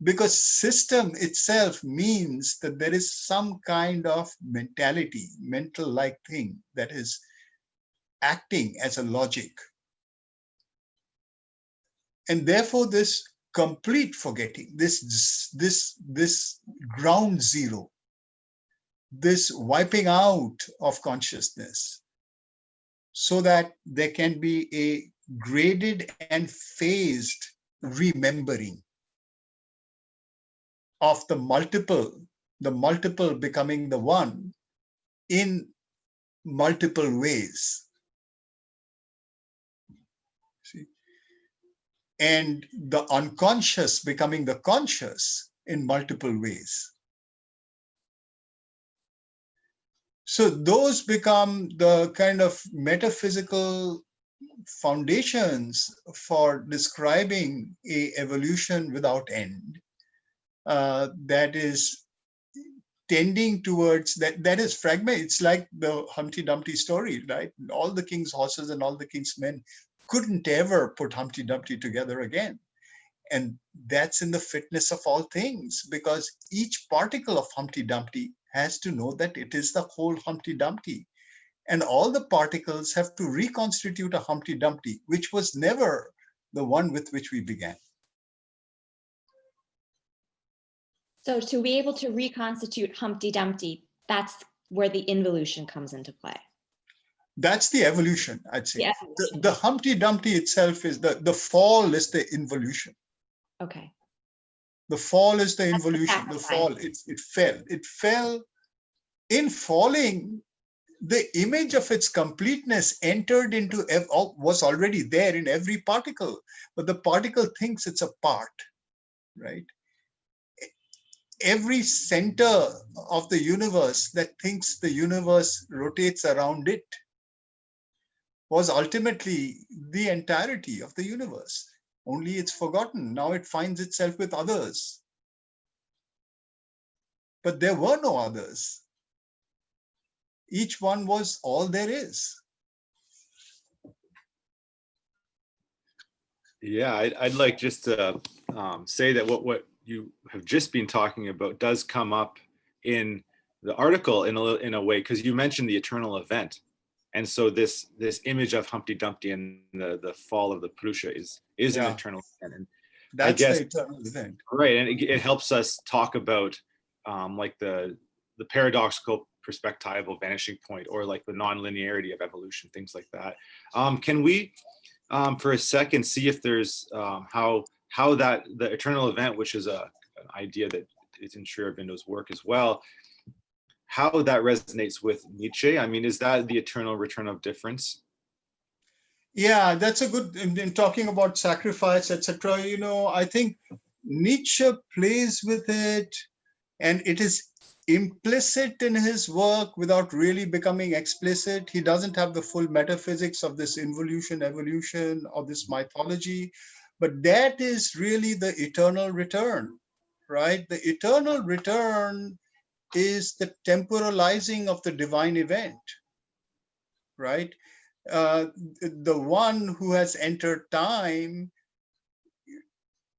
because system itself means that there is some kind of mentality, mental-like thing that is acting as a logic. And therefore, this complete forgetting, this ground zero, this wiping out of consciousness, so that there can be a graded and phased remembering of the multiple becoming the one in multiple ways. See? And the unconscious becoming the conscious in multiple ways. So those become the kind of metaphysical foundations for describing a evolution without end, that is tending towards that is fragment. It's like the Humpty Dumpty story, right? All the king's horses and all the king's men couldn't ever put Humpty Dumpty together again. And that's in the fitness of all things, because each particle of Humpty Dumpty has to know that it is the whole Humpty Dumpty. And all the particles have to reconstitute a Humpty Dumpty, which was never the one with which we began. So to be able to reconstitute Humpty Dumpty, that's where the involution comes into play. That's the evolution, I'd say. Yeah. The Humpty Dumpty itself is the fall is the involution. Okay. The fall is the That's involution. The fall, it fell. It fell. In falling, the image of its completeness entered into, was already there in every particle, but the particle thinks it's a part, right? Every center of the universe that thinks the universe rotates around it was ultimately the entirety of the universe. Only it's forgotten. Now it finds itself with others. But there were no others. Each one was all there is. Yeah, I'd like just to say that what you have just been talking about does come up in the article in a way, because you mentioned the eternal event. And so this image of Humpty Dumpty and the fall of the Purusha is an eternal event. And that's I guess, the eternal event. Right, and it helps us talk about like the paradoxical perspectival vanishing point, or like the non-linearity of evolution, things like that. Can we, for a second, see if there's how that the eternal event, which is an idea that is in Sri Aurobindo's work as well, how that resonates with Nietzsche? I mean, is that the eternal return of difference? Yeah, that's a good, in talking about sacrifice, etc. I think Nietzsche plays with it, and it is implicit in his work without really becoming explicit. He doesn't have the full metaphysics of this involution, evolution, of this mythology, but that is really the eternal return, right? The eternal return is the temporalizing of the divine event, right? The one who has entered time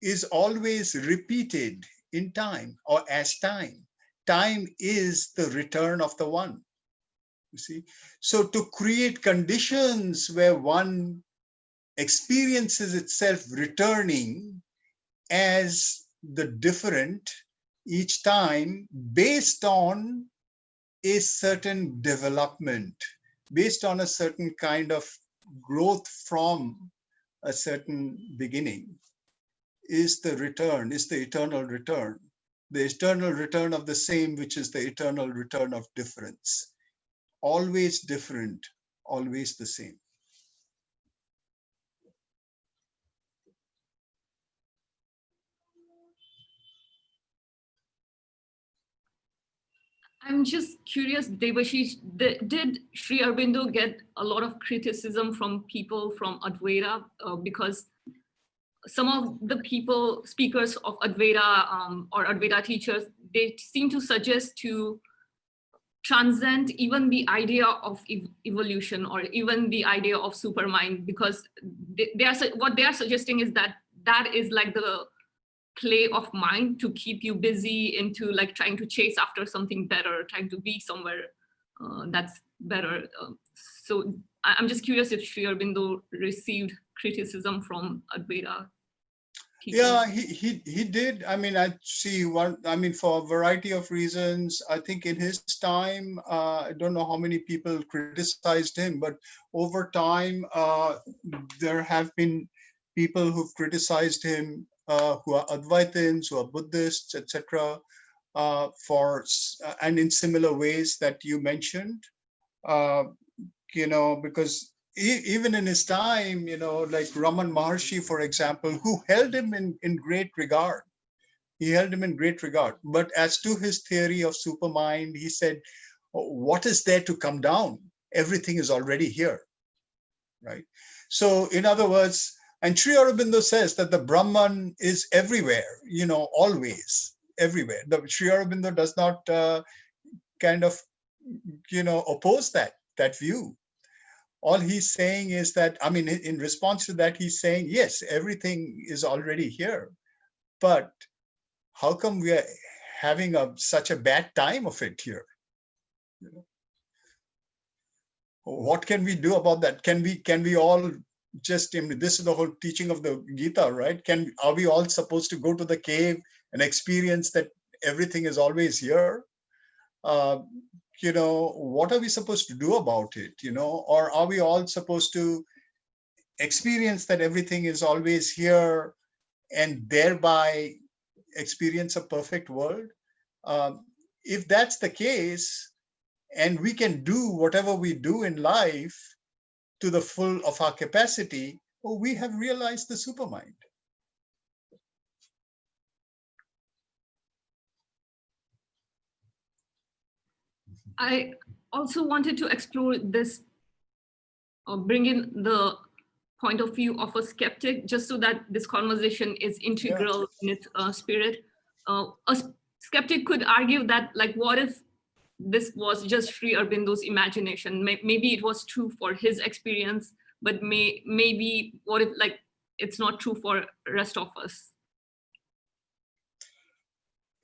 is always repeated in time or as time. Time is the return of the one, you see. So to create conditions where one experiences itself returning as the different each time, based on a certain development, based on a certain kind of growth from a certain beginning, is the return, is the eternal return. The eternal return of the same, which is the eternal return of difference. Always different, always the same. I'm just curious, Debashish, did Sri Aurobindo get a lot of criticism from people from Advaita because some of the speakers of Advaita or Advaita teachers, they seem to suggest to transcend even the idea of evolution or even the idea of supermind, because what they are suggesting is that is like the play of mind to keep you busy into like trying to chase after something better, trying to be somewhere that's better. So I'm just curious if Sri Aurobindo received criticism from Advaita teachers. Yeah, he did. I mean, I see one. I mean, for a variety of reasons. I think in his time, I don't know how many people criticized him, but over time, there have been people who've criticized him, who are Advaitins, who are Buddhists, etc. And in similar ways that you mentioned, because even in his time, like Raman Maharshi, for example, who held him in great regard. He held him in great regard. But as to his theory of supermind, he said, what is there to come down? Everything is already here, right? So in other words, and Sri Aurobindo says that the Brahman is everywhere, always, everywhere. The Sri Aurobindo does not oppose that view. All he's saying is that, I mean, in response to that, he's saying, yes, everything is already here, but how come we are having such a bad time of it here? What can we do about that? Can we all just, this is the whole teaching of the Gita, right? Are we all supposed to go to the cave and experience that everything is always here? What are we supposed to do about it? Or are we all supposed to experience that everything is always here and thereby experience a perfect world? If that's the case, and we can do whatever we do in life to the full of our capacity, we have realized the supermind. I also wanted to explore this, bring in the point of view of a skeptic, just so that this conversation is integral in its spirit. A skeptic could argue that, like, what if this was just Sri Aurobindo's imagination? Maybe it was true for his experience, but maybe what if, like, it's not true for the rest of us?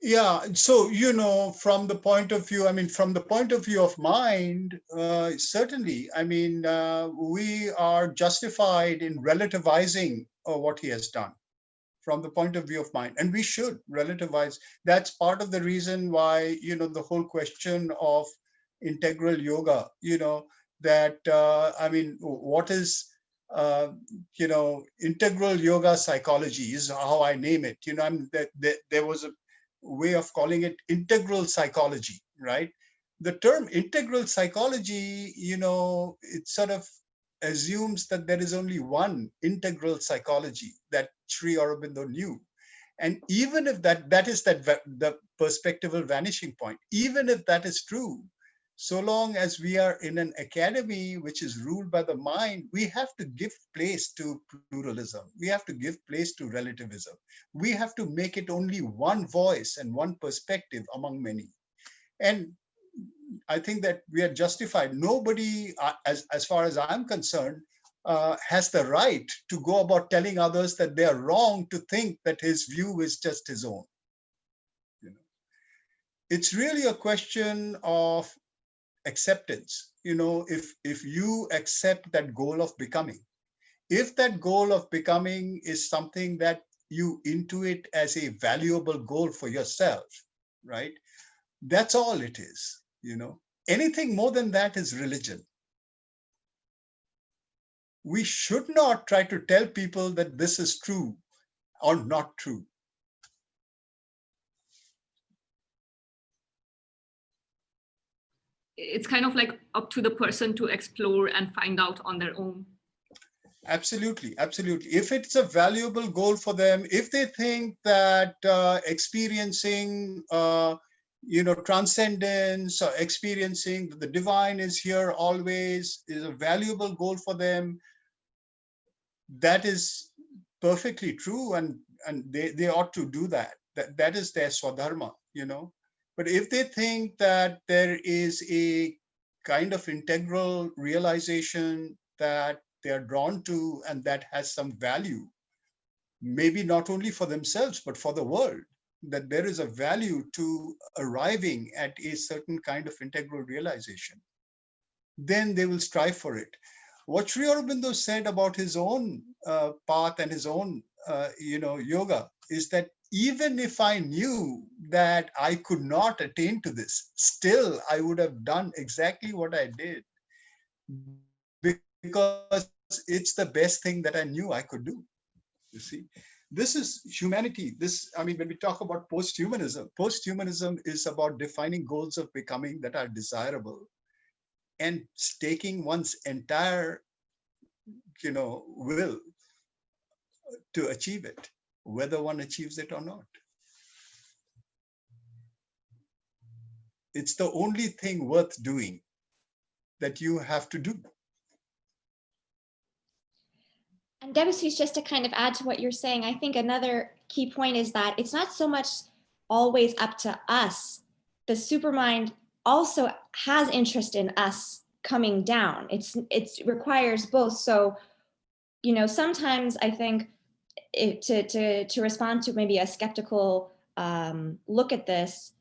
Yeah, so, from the point of view, from the point of view of mind, certainly, we are justified in relativizing what he has done from the point of view of mind, and we should relativize. That's part of the reason why, the whole question of integral yoga, that, what is, integral yoga psychology is how I name it. There was a way of calling it integral psychology, right? The term integral psychology, it sort of assumes that there is only one integral psychology that Sri Aurobindo knew. And even if that is the perspectival vanishing point, even if that is true, so long as we are in an academy which is ruled by the mind, we have to give place to pluralism. We have to give place to relativism. We have to make it only one voice and one perspective among many. And I think that we are justified. Nobody, as far as I'm concerned, has the right to go about telling others that they are wrong to think that his view is just his own. It's really a question of acceptance. If you accept that goal of becoming, if that goal of becoming is something that you intuit as a valuable goal for yourself, right? That's all it is. Anything more than that is religion. We should not try to tell people that this is true. or not true. It's kind of like up to the person to explore and find out on their own. Absolutely, absolutely. If it's a valuable goal for them, if they think that experiencing, transcendence, or experiencing that the divine is here always is a valuable goal for them, that is perfectly true, and they ought to do that. That is their swadharma, But if they think that there is a kind of integral realization that they are drawn to and that has some value, maybe not only for themselves, but for the world, that there is a value to arriving at a certain kind of integral realization, then they will strive for it. What Sri Aurobindo said about his own path and his own, yoga is that even if I knew that I could not attain to this, still I would have done exactly what I did, because it's the best thing that I knew I could do. You see, this is humanity. When we talk about post-humanism is about defining goals of becoming that are desirable and staking one's entire, will to achieve it, whether one achieves it or not. It's the only thing worth doing that you have to do. And Debashish, just to kind of add to what you're saying, I think another key point is that it's not so much always up to us. The supermind also has interest in us coming down. It requires both. So, sometimes I think to respond to maybe a skeptical look at this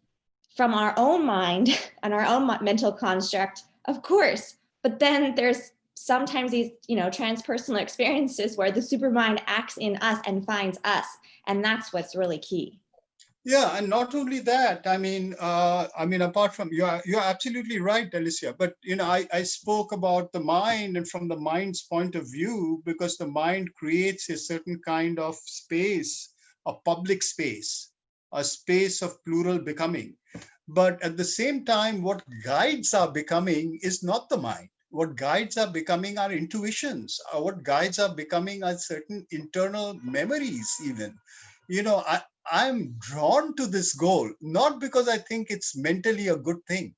from our own mind and our own mental construct, of course, but then there's sometimes these, transpersonal experiences where the supermind acts in us and finds us, and that's what's really key. Yeah, and not only that, apart from, you're absolutely right, Alicia, but, I spoke about the mind and from the mind's point of view, because the mind creates a certain kind of space, a public space, a space of plural becoming. But at the same time, what guides our becoming is not the mind. What guides our becoming are intuitions. What guides our becoming are certain internal memories even. I'm drawn to this goal, not because I think it's mentally a good thing,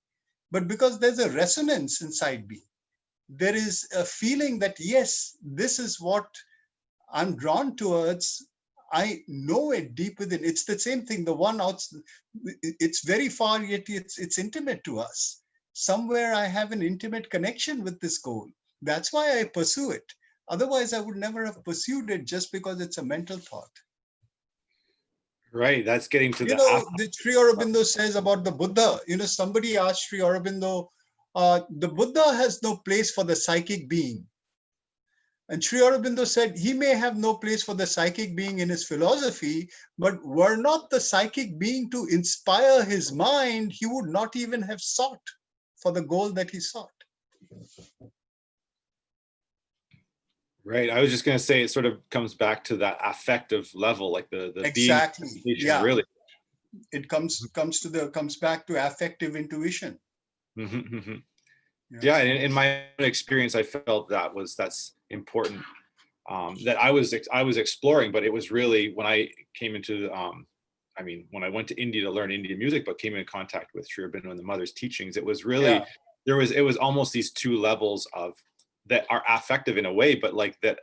but because there's a resonance inside me. There is a feeling that, yes, this is what I'm drawn towards. I know it deep within. It's the same thing. The one out, it's very far, yet it's intimate to us. Somewhere I have an intimate connection with this goal. That's why I pursue it. Otherwise, I would never have pursued it just because it's a mental thought. Right, that's getting to the Sri Aurobindo says about the Buddha. Somebody asked Sri Aurobindo, the Buddha has no place for the psychic being. And Sri Aurobindo said he may have no place for the psychic being in his philosophy, but were not the psychic being to inspire his mind, he would not even have sought for the goal that he sought. Right. I was just going to say it sort of comes back to that affective level, like the exactly. Being, yeah. Really, it comes back to affective intuition. Mm-hmm, mm-hmm. Yeah. In my experience, I felt that's important. That I was exploring, but it was really when I came into when I went to India to learn Indian music, but came in contact with Sri Aurobindo and the mother's teachings, it was really it was almost these two levels of that are affective in a way, but like that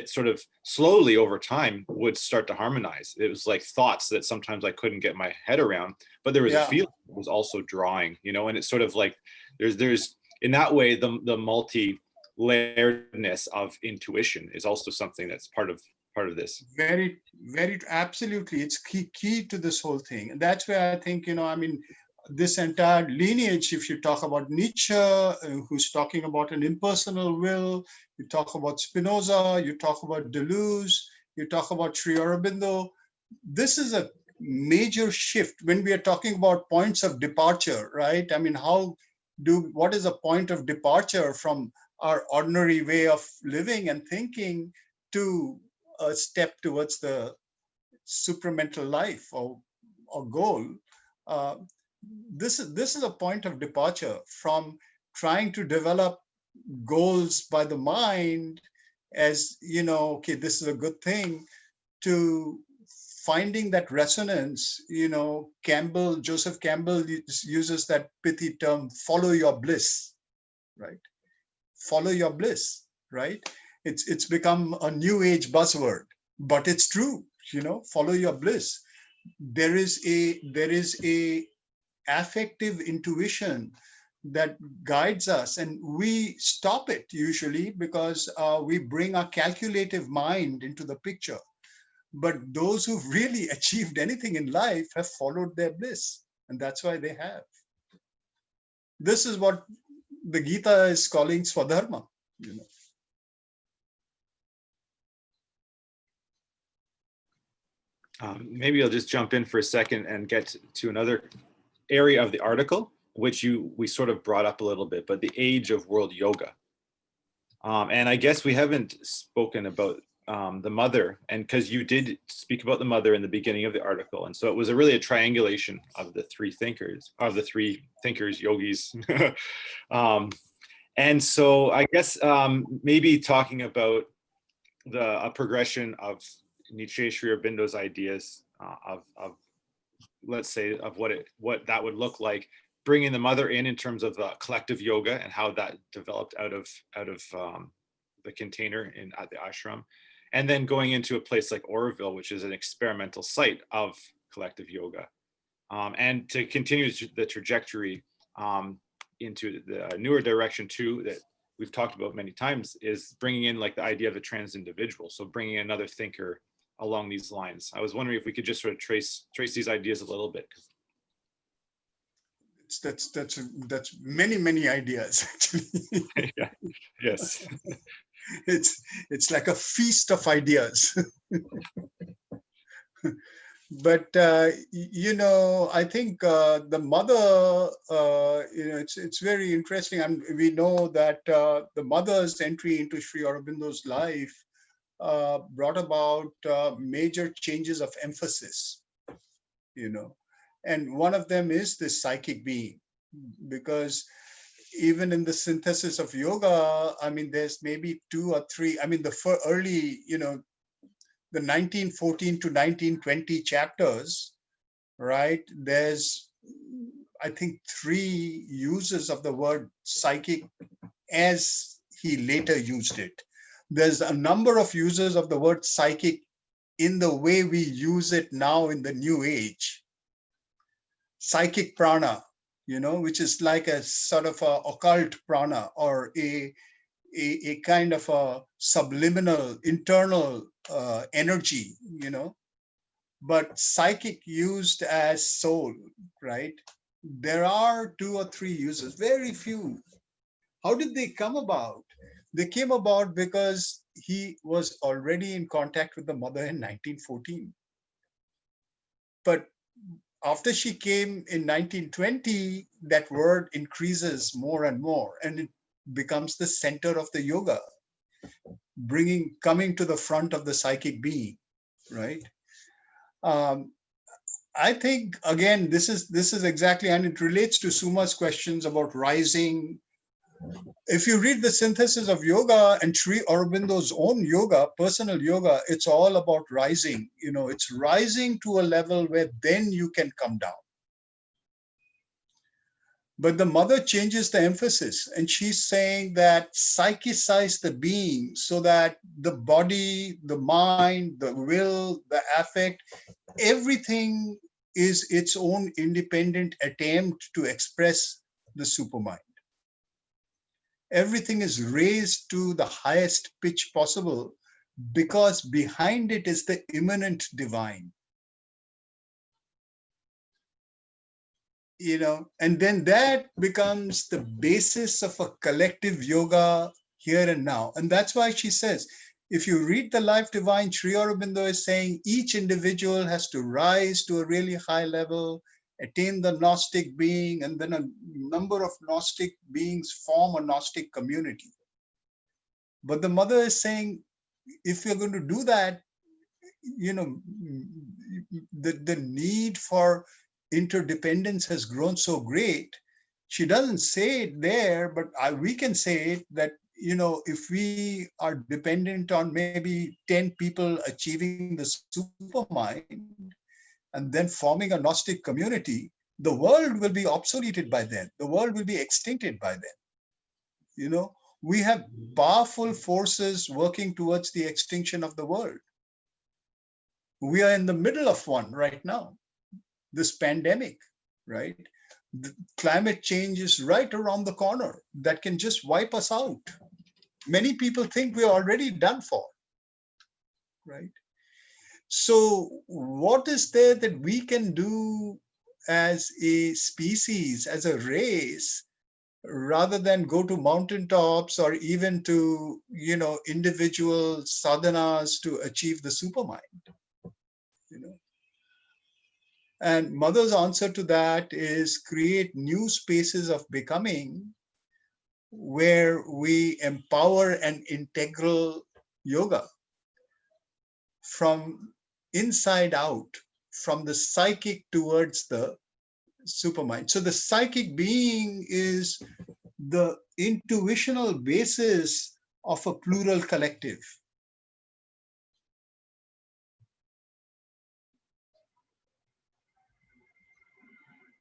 sort of slowly over time would start to harmonize. It was like thoughts that sometimes I couldn't get my head around, but there was a feeling that was also drawing, and it's sort of like there's in that way the multi-layeredness of intuition is also something that's part of this. Very, very, absolutely. It's key to this whole thing. And that's where I think, this entire lineage, if you talk about Nietzsche, who's talking about an impersonal will, you talk about Spinoza, you talk about Deleuze, you talk about Sri Aurobindo, this is a major shift when we are talking about points of departure, right? What is a point of departure from our ordinary way of living and thinking to a step towards the supramental life or goal, this is a point of departure from trying to develop goals by the mind as, okay, this is a good thing, to finding that resonance. Joseph Campbell uses that pithy term, follow your bliss, right? Follow your bliss, right? It's become a new age buzzword, but it's true, follow your bliss. There is a affective intuition that guides us, and we stop it usually because we bring our calculative mind into the picture. But those who've really achieved anything in life have followed their bliss, and that's why they have. This is what the Gita is calling Swadharma. Maybe I'll just jump in for a second and get to another area of the article, which we sort of brought up a little bit, but the age of world yoga. And I guess we haven't spoken about the mother, and because you did speak about the mother in the beginning of the article, and so it was really a triangulation of the three thinkers, yogis. And so I guess maybe talking about a progression of Nietzsche, Sri Aurobindo's ideas of let's say of what that would look like, bringing the mother in terms of collective yoga and how that developed out of the container at the ashram, and then going into a place like Aurobindo, which is an experimental site of collective yoga, and to continue the trajectory into the newer direction too, that we've talked about many times, is bringing in like the idea of the trans individual. So bringing in another thinker along these lines. I was wondering if we could just sort of trace these ideas a little bit. That's many ideas actually. Yeah. Yes. It's like a feast of ideas. But I think the mother, it's very interesting, and we know that the mother's entry into Sri Aurobindo's life brought about major changes of emphasis, and one of them is this psychic being, because even in the synthesis of yoga, I mean, there's maybe 2 or 3, I mean, the early, the 1914 to 1920 chapters, right? There's, I think, 3 uses of the word psychic as he later used it. There's a number of uses of the word psychic in the way we use it now in the new age. Psychic prana, which is like a sort of a occult prana, or a kind of a subliminal internal energy, but psychic used as soul, right? There are 2 or 3 uses, very few. How did they come about? They came about because he was already in contact with the mother in 1914. But after she came in 1920, that word increases more and more, and it becomes the center of the yoga, coming to the front of the psychic being, right? I think, again, this is exactly, and it relates to Suma's questions about rising. If you read the synthesis of yoga and Sri Aurobindo's own yoga, personal yoga, it's all about rising. It's rising to a level where then you can come down. But the mother changes the emphasis, and she's saying that psychicize the being so that the body, the mind, the will, the affect, everything is its own independent attempt to express the supermind. Everything is raised to the highest pitch possible because behind it is the immanent divine. And then that becomes the basis of a collective yoga here and now. And that's why she says, if you read the Life Divine, Sri Aurobindo is saying each individual has to rise to a really high level, attain the Gnostic being, and then a number of Gnostic beings form a Gnostic community. But the mother is saying, if you're going to do that, the need for interdependence has grown so great. She doesn't say it there, but we can say it that, if we are dependent on maybe 10 people achieving the supermind and then forming a Gnostic community, the world will be obsoleted by then. The world will be extincted by then. We have powerful forces working towards the extinction of the world. We are in the middle of one right now, this pandemic, right? The climate change is right around the corner that can just wipe us out. Many people think we're already done for, right? So what is there that we can do as a species, as a race, rather than go to mountaintops or even to, individual sadhanas to achieve the supermind? And Mother's answer to that is create new spaces of becoming where we empower an integral yoga from inside out, from the psychic towards the supermind. So the psychic being is the intuitional basis of a plural collective.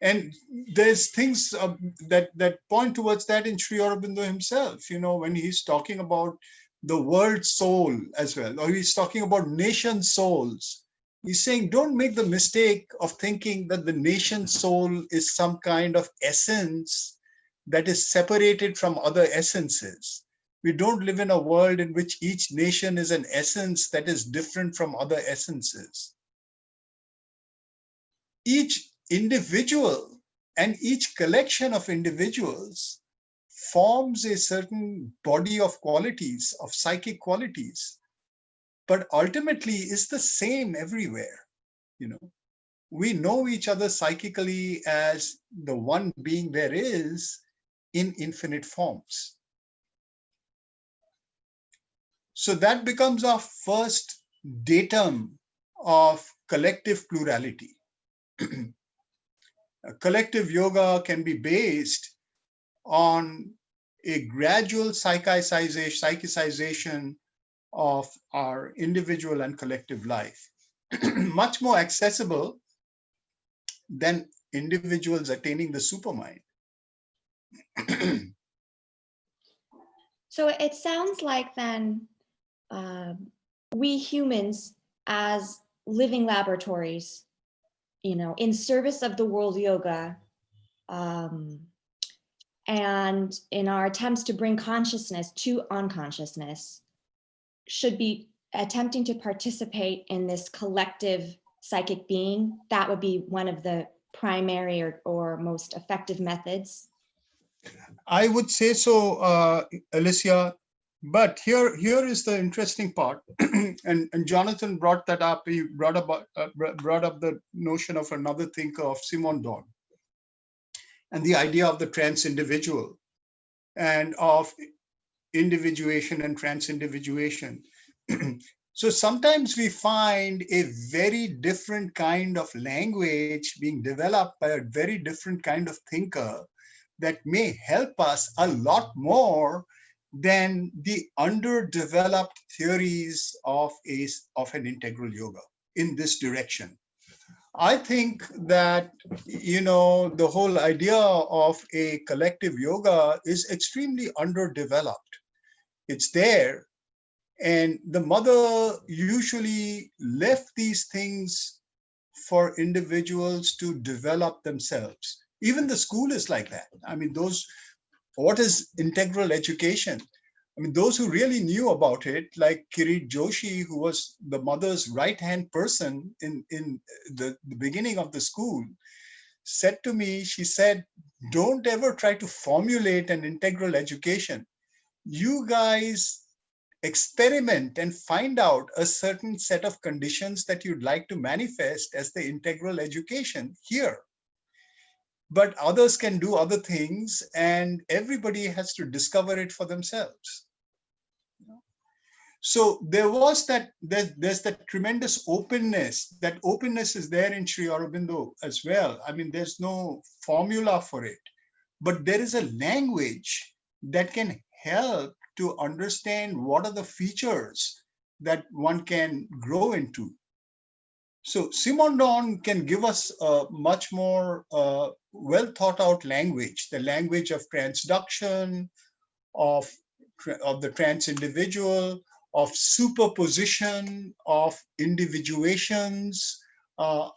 And there's things that point towards that in Sri Aurobindo himself, when he's talking about the world soul as well, or he's talking about nation souls. He's saying, don't make the mistake of thinking that the nation soul is some kind of essence that is separated from other essences. We don't live in a world in which each nation is an essence that is different from other essences. Each individual and each collection of individuals forms a certain body of qualities, of psychic qualities, but ultimately is the same everywhere. We know each other psychically as the one being there is in infinite forms. So that becomes our first datum of collective plurality. Collective yoga can be based on a gradual psychicization of our individual and collective life, much more accessible than individuals attaining the supermind. So it sounds like then we humans as living laboratories, in service of the world yoga, and in our attempts to bring consciousness to unconsciousness, should be attempting to participate in this collective psychic being. That would be one of the primary or most effective methods. I would say so, Alicia. But here is the interesting part, and Jonathan brought that up. He brought up the notion of another thinker, of Simon Dawn, and the idea of the trans-individual and of individuation and trans-individuation. So sometimes we find a very different kind of language being developed by a very different kind of thinker that may help us a lot more than the underdeveloped theories of an integral yoga in this direction. I think that, the whole idea of a collective yoga is extremely underdeveloped. It's there, and the mother usually left these things for individuals to develop themselves. Even the school is like that. I mean, what is integral education? I mean, those who really knew about it, like Kirit Joshi, who was the mother's right-hand person in the beginning of the school, said to me, she said, don't ever try to formulate an integral education. You guys experiment and find out a certain set of conditions that you'd like to manifest as the integral education here. But others can do other things, and everybody has to discover it for themselves. So there's that tremendous openness. That openness is there in Sri Aurobindo as well. I mean, there's no formula for it, but there is a language that can help to understand what are the features that one can grow into. So Simondon can give us a much more well thought out language, the language of transduction, of the trans individual, of superposition, of individuations,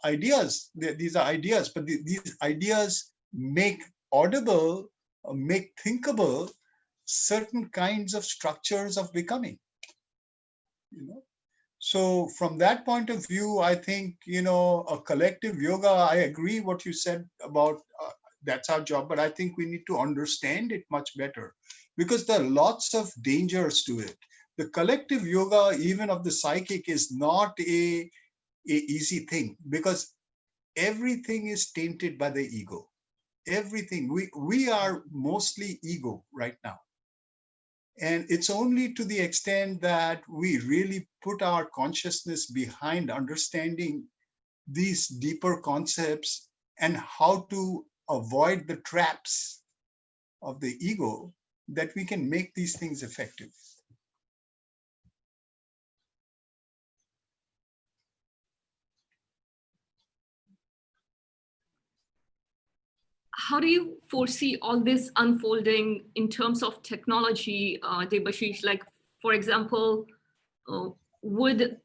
ideas. These are ideas, but these ideas make audible, make thinkable certain kinds of structures of becoming. You know? So from that point of view, I think, a collective yoga, I agree what you said about that's our job, but I think we need to understand it much better because there are lots of dangers to it. The collective yoga, even of the psychic, is not a easy thing because everything is tainted by the ego. Everything. We are mostly ego right now. And it's only to the extent that we really put our consciousness behind understanding these deeper concepts and how to avoid the traps of the ego that we can make these things effective. How do you foresee all this unfolding in terms of technology, Debashish? Like, for example, would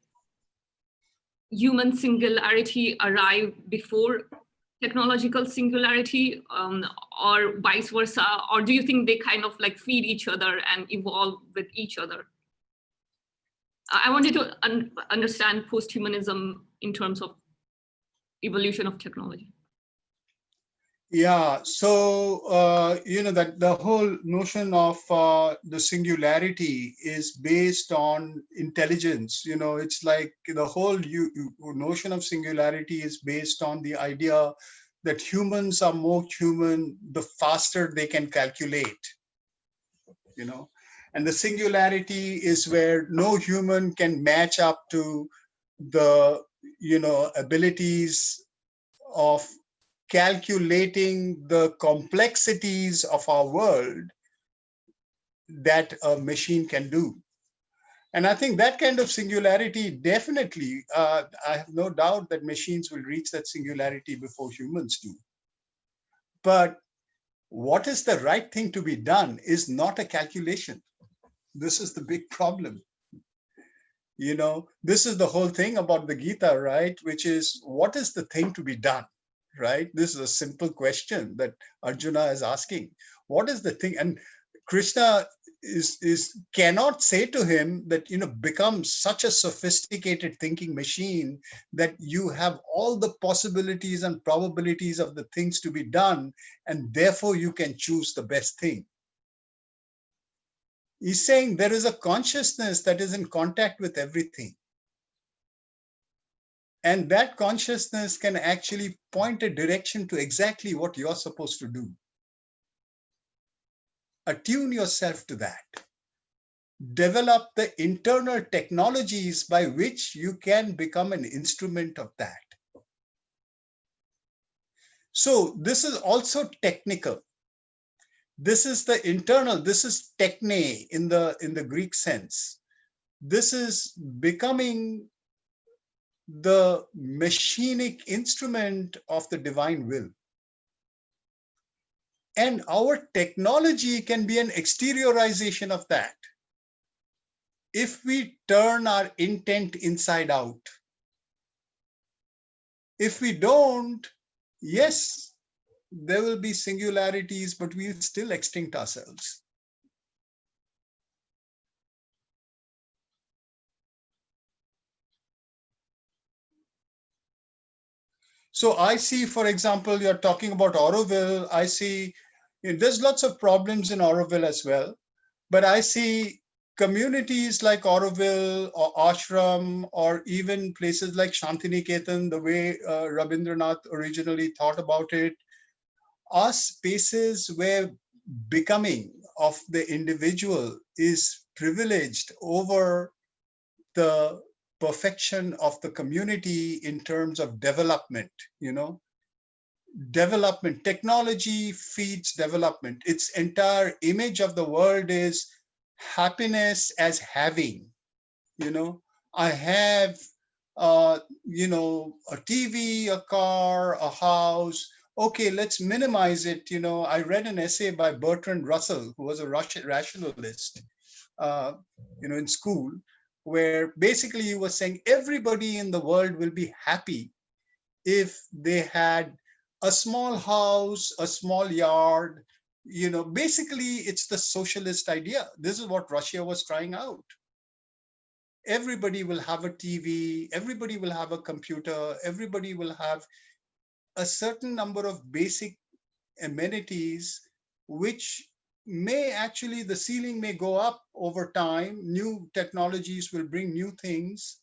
human singularity arrive before technological singularity, or vice versa? Or do you think they kind of like feed each other and evolve with each other? I wanted to understand post-humanism in terms of evolution of technology. Yeah, so that the whole notion of the singularity is based on intelligence. It's like the whole notion of singularity is based on the idea that humans are more human the faster they can calculate. And the singularity is where no human can match up to the abilities of calculating the complexities of our world that a machine can do. And I think that kind of singularity definitely, I have no doubt that machines will reach that singularity before humans do. But what is the right thing to be done is not a calculation. This is the big problem. This is the whole thing about the Gita, right? Which is, what is the thing to be done? Right? This is a simple question that Arjuna is asking. What is the thing? And Krishna cannot say to him that, become such a sophisticated thinking machine that you have all the possibilities and probabilities of the things to be done, and therefore you can choose the best thing. He's saying there is a consciousness that is in contact with everything. And that consciousness can actually point a direction to exactly what you're supposed to do. Attune yourself to that. Develop the internal technologies by which you can become an instrument of that. So this is also technical. This is the internal, this is techne in the Greek sense. This is becoming the machinic instrument of the divine will. And our technology can be an exteriorization of that. If we turn our intent inside out. If we don't, yes, there will be singularities, but we'll still extinct ourselves. So I see, for example, you're talking about Auroville. I see there's lots of problems in Auroville as well, but I see communities like Auroville or Ashram, or even places like Shantiniketan, the way Rabindranath originally thought about it, are spaces where becoming of the individual is privileged over the perfection of the community in terms of development, development. Technology feeds development. Its entire image of the world is happiness as having. I have a TV, a car, a house. Okay, let's minimize it. I read an essay by Bertrand Russell, who was a rationalist, in school, where basically he was saying everybody in the world will be happy if they had a small house, a small yard. Basically it's the socialist idea. This is what Russia was trying out. Everybody will have a TV, everybody will have a computer, everybody will have a certain number of basic amenities, which may actually, the ceiling may go up over time. New technologies will bring new things,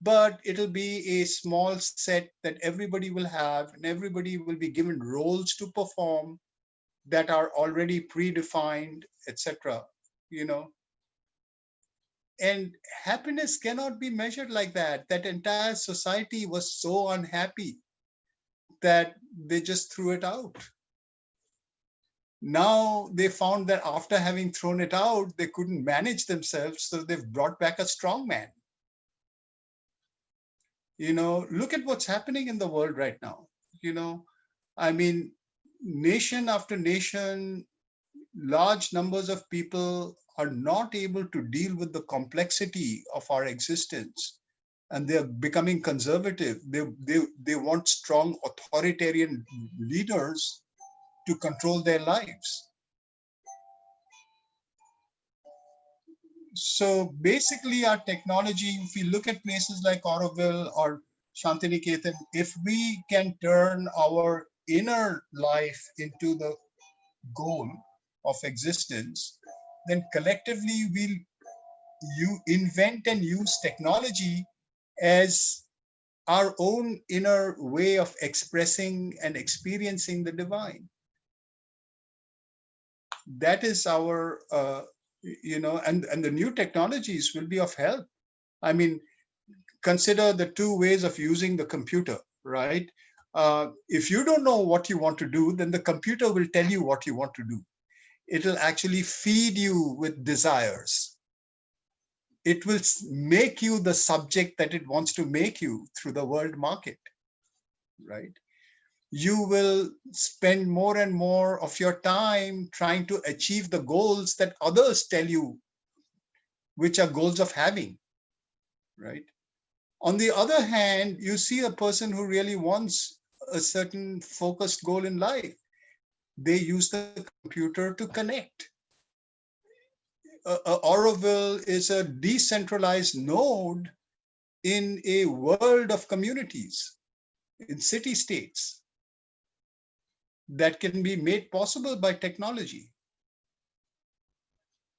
but it'll be a small set that everybody will have, and everybody will be given roles to perform that are already predefined, etc. And happiness cannot be measured like that. That entire society was so unhappy that they just threw it out. Now they found that after having thrown it out, they couldn't manage themselves, so they've brought back a strong man. Look at what's happening in the world right now. Nation after nation, large numbers of people are not able to deal with the complexity of our existence, and they're becoming conservative. They want strong authoritarian leaders to control their lives. So basically our technology, if we look at places like Auroville or Shantiniketan, if we can turn our inner life into the goal of existence, then collectively we'll invent and use technology as our own inner way of expressing and experiencing the divine. That is our, and the new technologies will be of help. Consider the two ways of using the computer, right? If you don't know what you want to do, then the computer will tell you what you want to do. It'll actually feed you with desires. It will make you the subject that it wants to make you through the world market, right? You will spend more and more of your time trying to achieve the goals that others tell you, which are goals of having, right? On the other hand, you see a person who really wants a certain focused goal in life. They use the computer to connect. Auroville is a decentralized node in a world of communities, in city-states, that can be made possible by technology.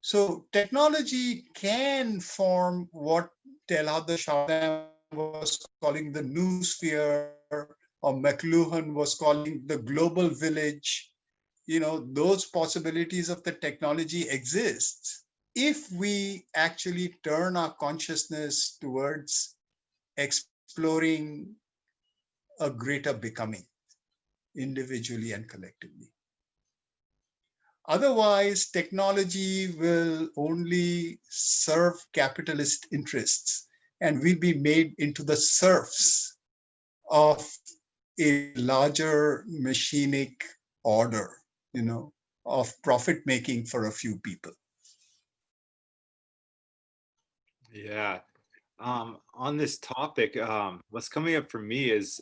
So technology can form what Teilhard Chardin was calling the noosphere, or McLuhan was calling the global village. Those possibilities of the technology exist if we actually turn our consciousness towards exploring a greater becoming, individually and collectively. Otherwise, technology will only serve capitalist interests, and we'll be made into the serfs of a larger machinic order, of profit making for a few people. Yeah. On this topic, what's coming up for me is,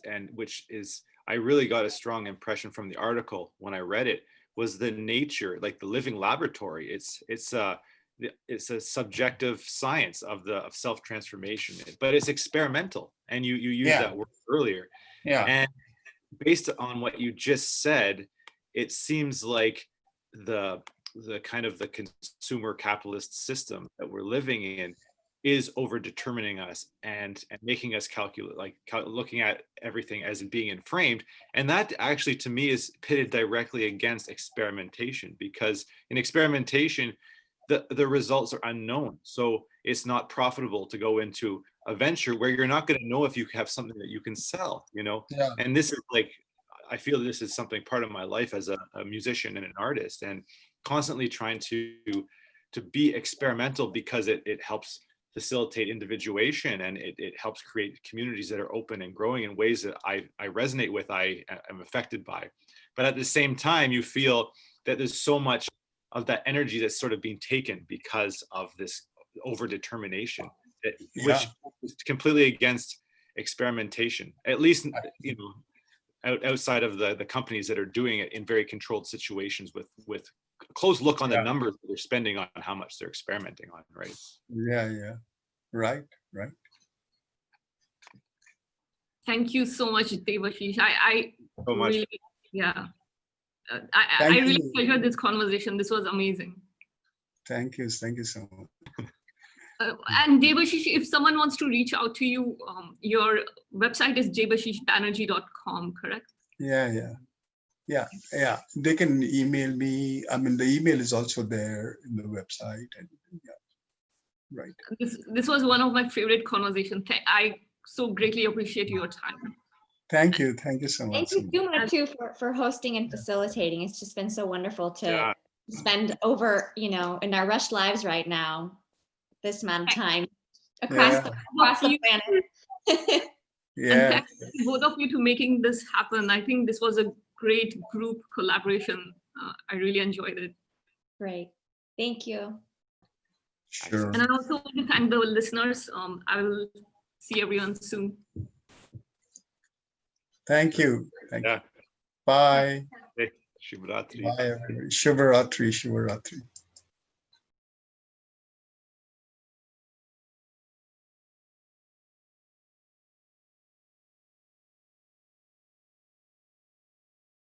I really got a strong impression from the article when I read it, was the nature, like the living laboratory. It's a subjective science of self-transformation, but it's experimental. And you used that word earlier. Yeah. And based on what you just said, it seems like the kind of the consumer capitalist system that we're living in is over determining us and making us calculate, looking at everything as being inframed. And that actually, to me, is pitted directly against experimentation, because in experimentation, the results are unknown. So it's not profitable to go into a venture where you're not going to know if you have something that you can sell, you know? Yeah. And this is like, I feel this is something part of my life as a musician and an artist, and constantly trying to be experimental, because it helps facilitate individuation, and it helps create communities that are open and growing in ways that I resonate with, I am affected by. But at the same time, you feel that there's so much of that energy that's sort of being taken because of this over-determination, which is completely against experimentation, at least, you know, outside of the companies that are doing it in very controlled situations with a close look on the numbers that they're spending on how much they're experimenting on, right? Yeah. Right. Thank you so much, Debashish. I So much. really, I really treasure this conversation. This was amazing. Thank you so much. And Debashish, if someone wants to reach out to you, your website is debashishbanerji.com, correct? Yeah. They can email me. I mean, the email is also there in the website. And right. This was one of my favorite conversations. I so greatly appreciate your time. Thank you so much. Thank you so much too for hosting and facilitating. It's just been so wonderful to spend over, you know, in our rushed lives right now, this amount of time across the planet. And thank you, both of you, to making this happen. I think this was a great group collaboration. I really enjoyed it. Great. Thank you. Sure. And I also want to thank the listeners. I will see everyone soon. Thank you. Bye. Hey, Shubhratri. Bye, everybody. Shubhratri.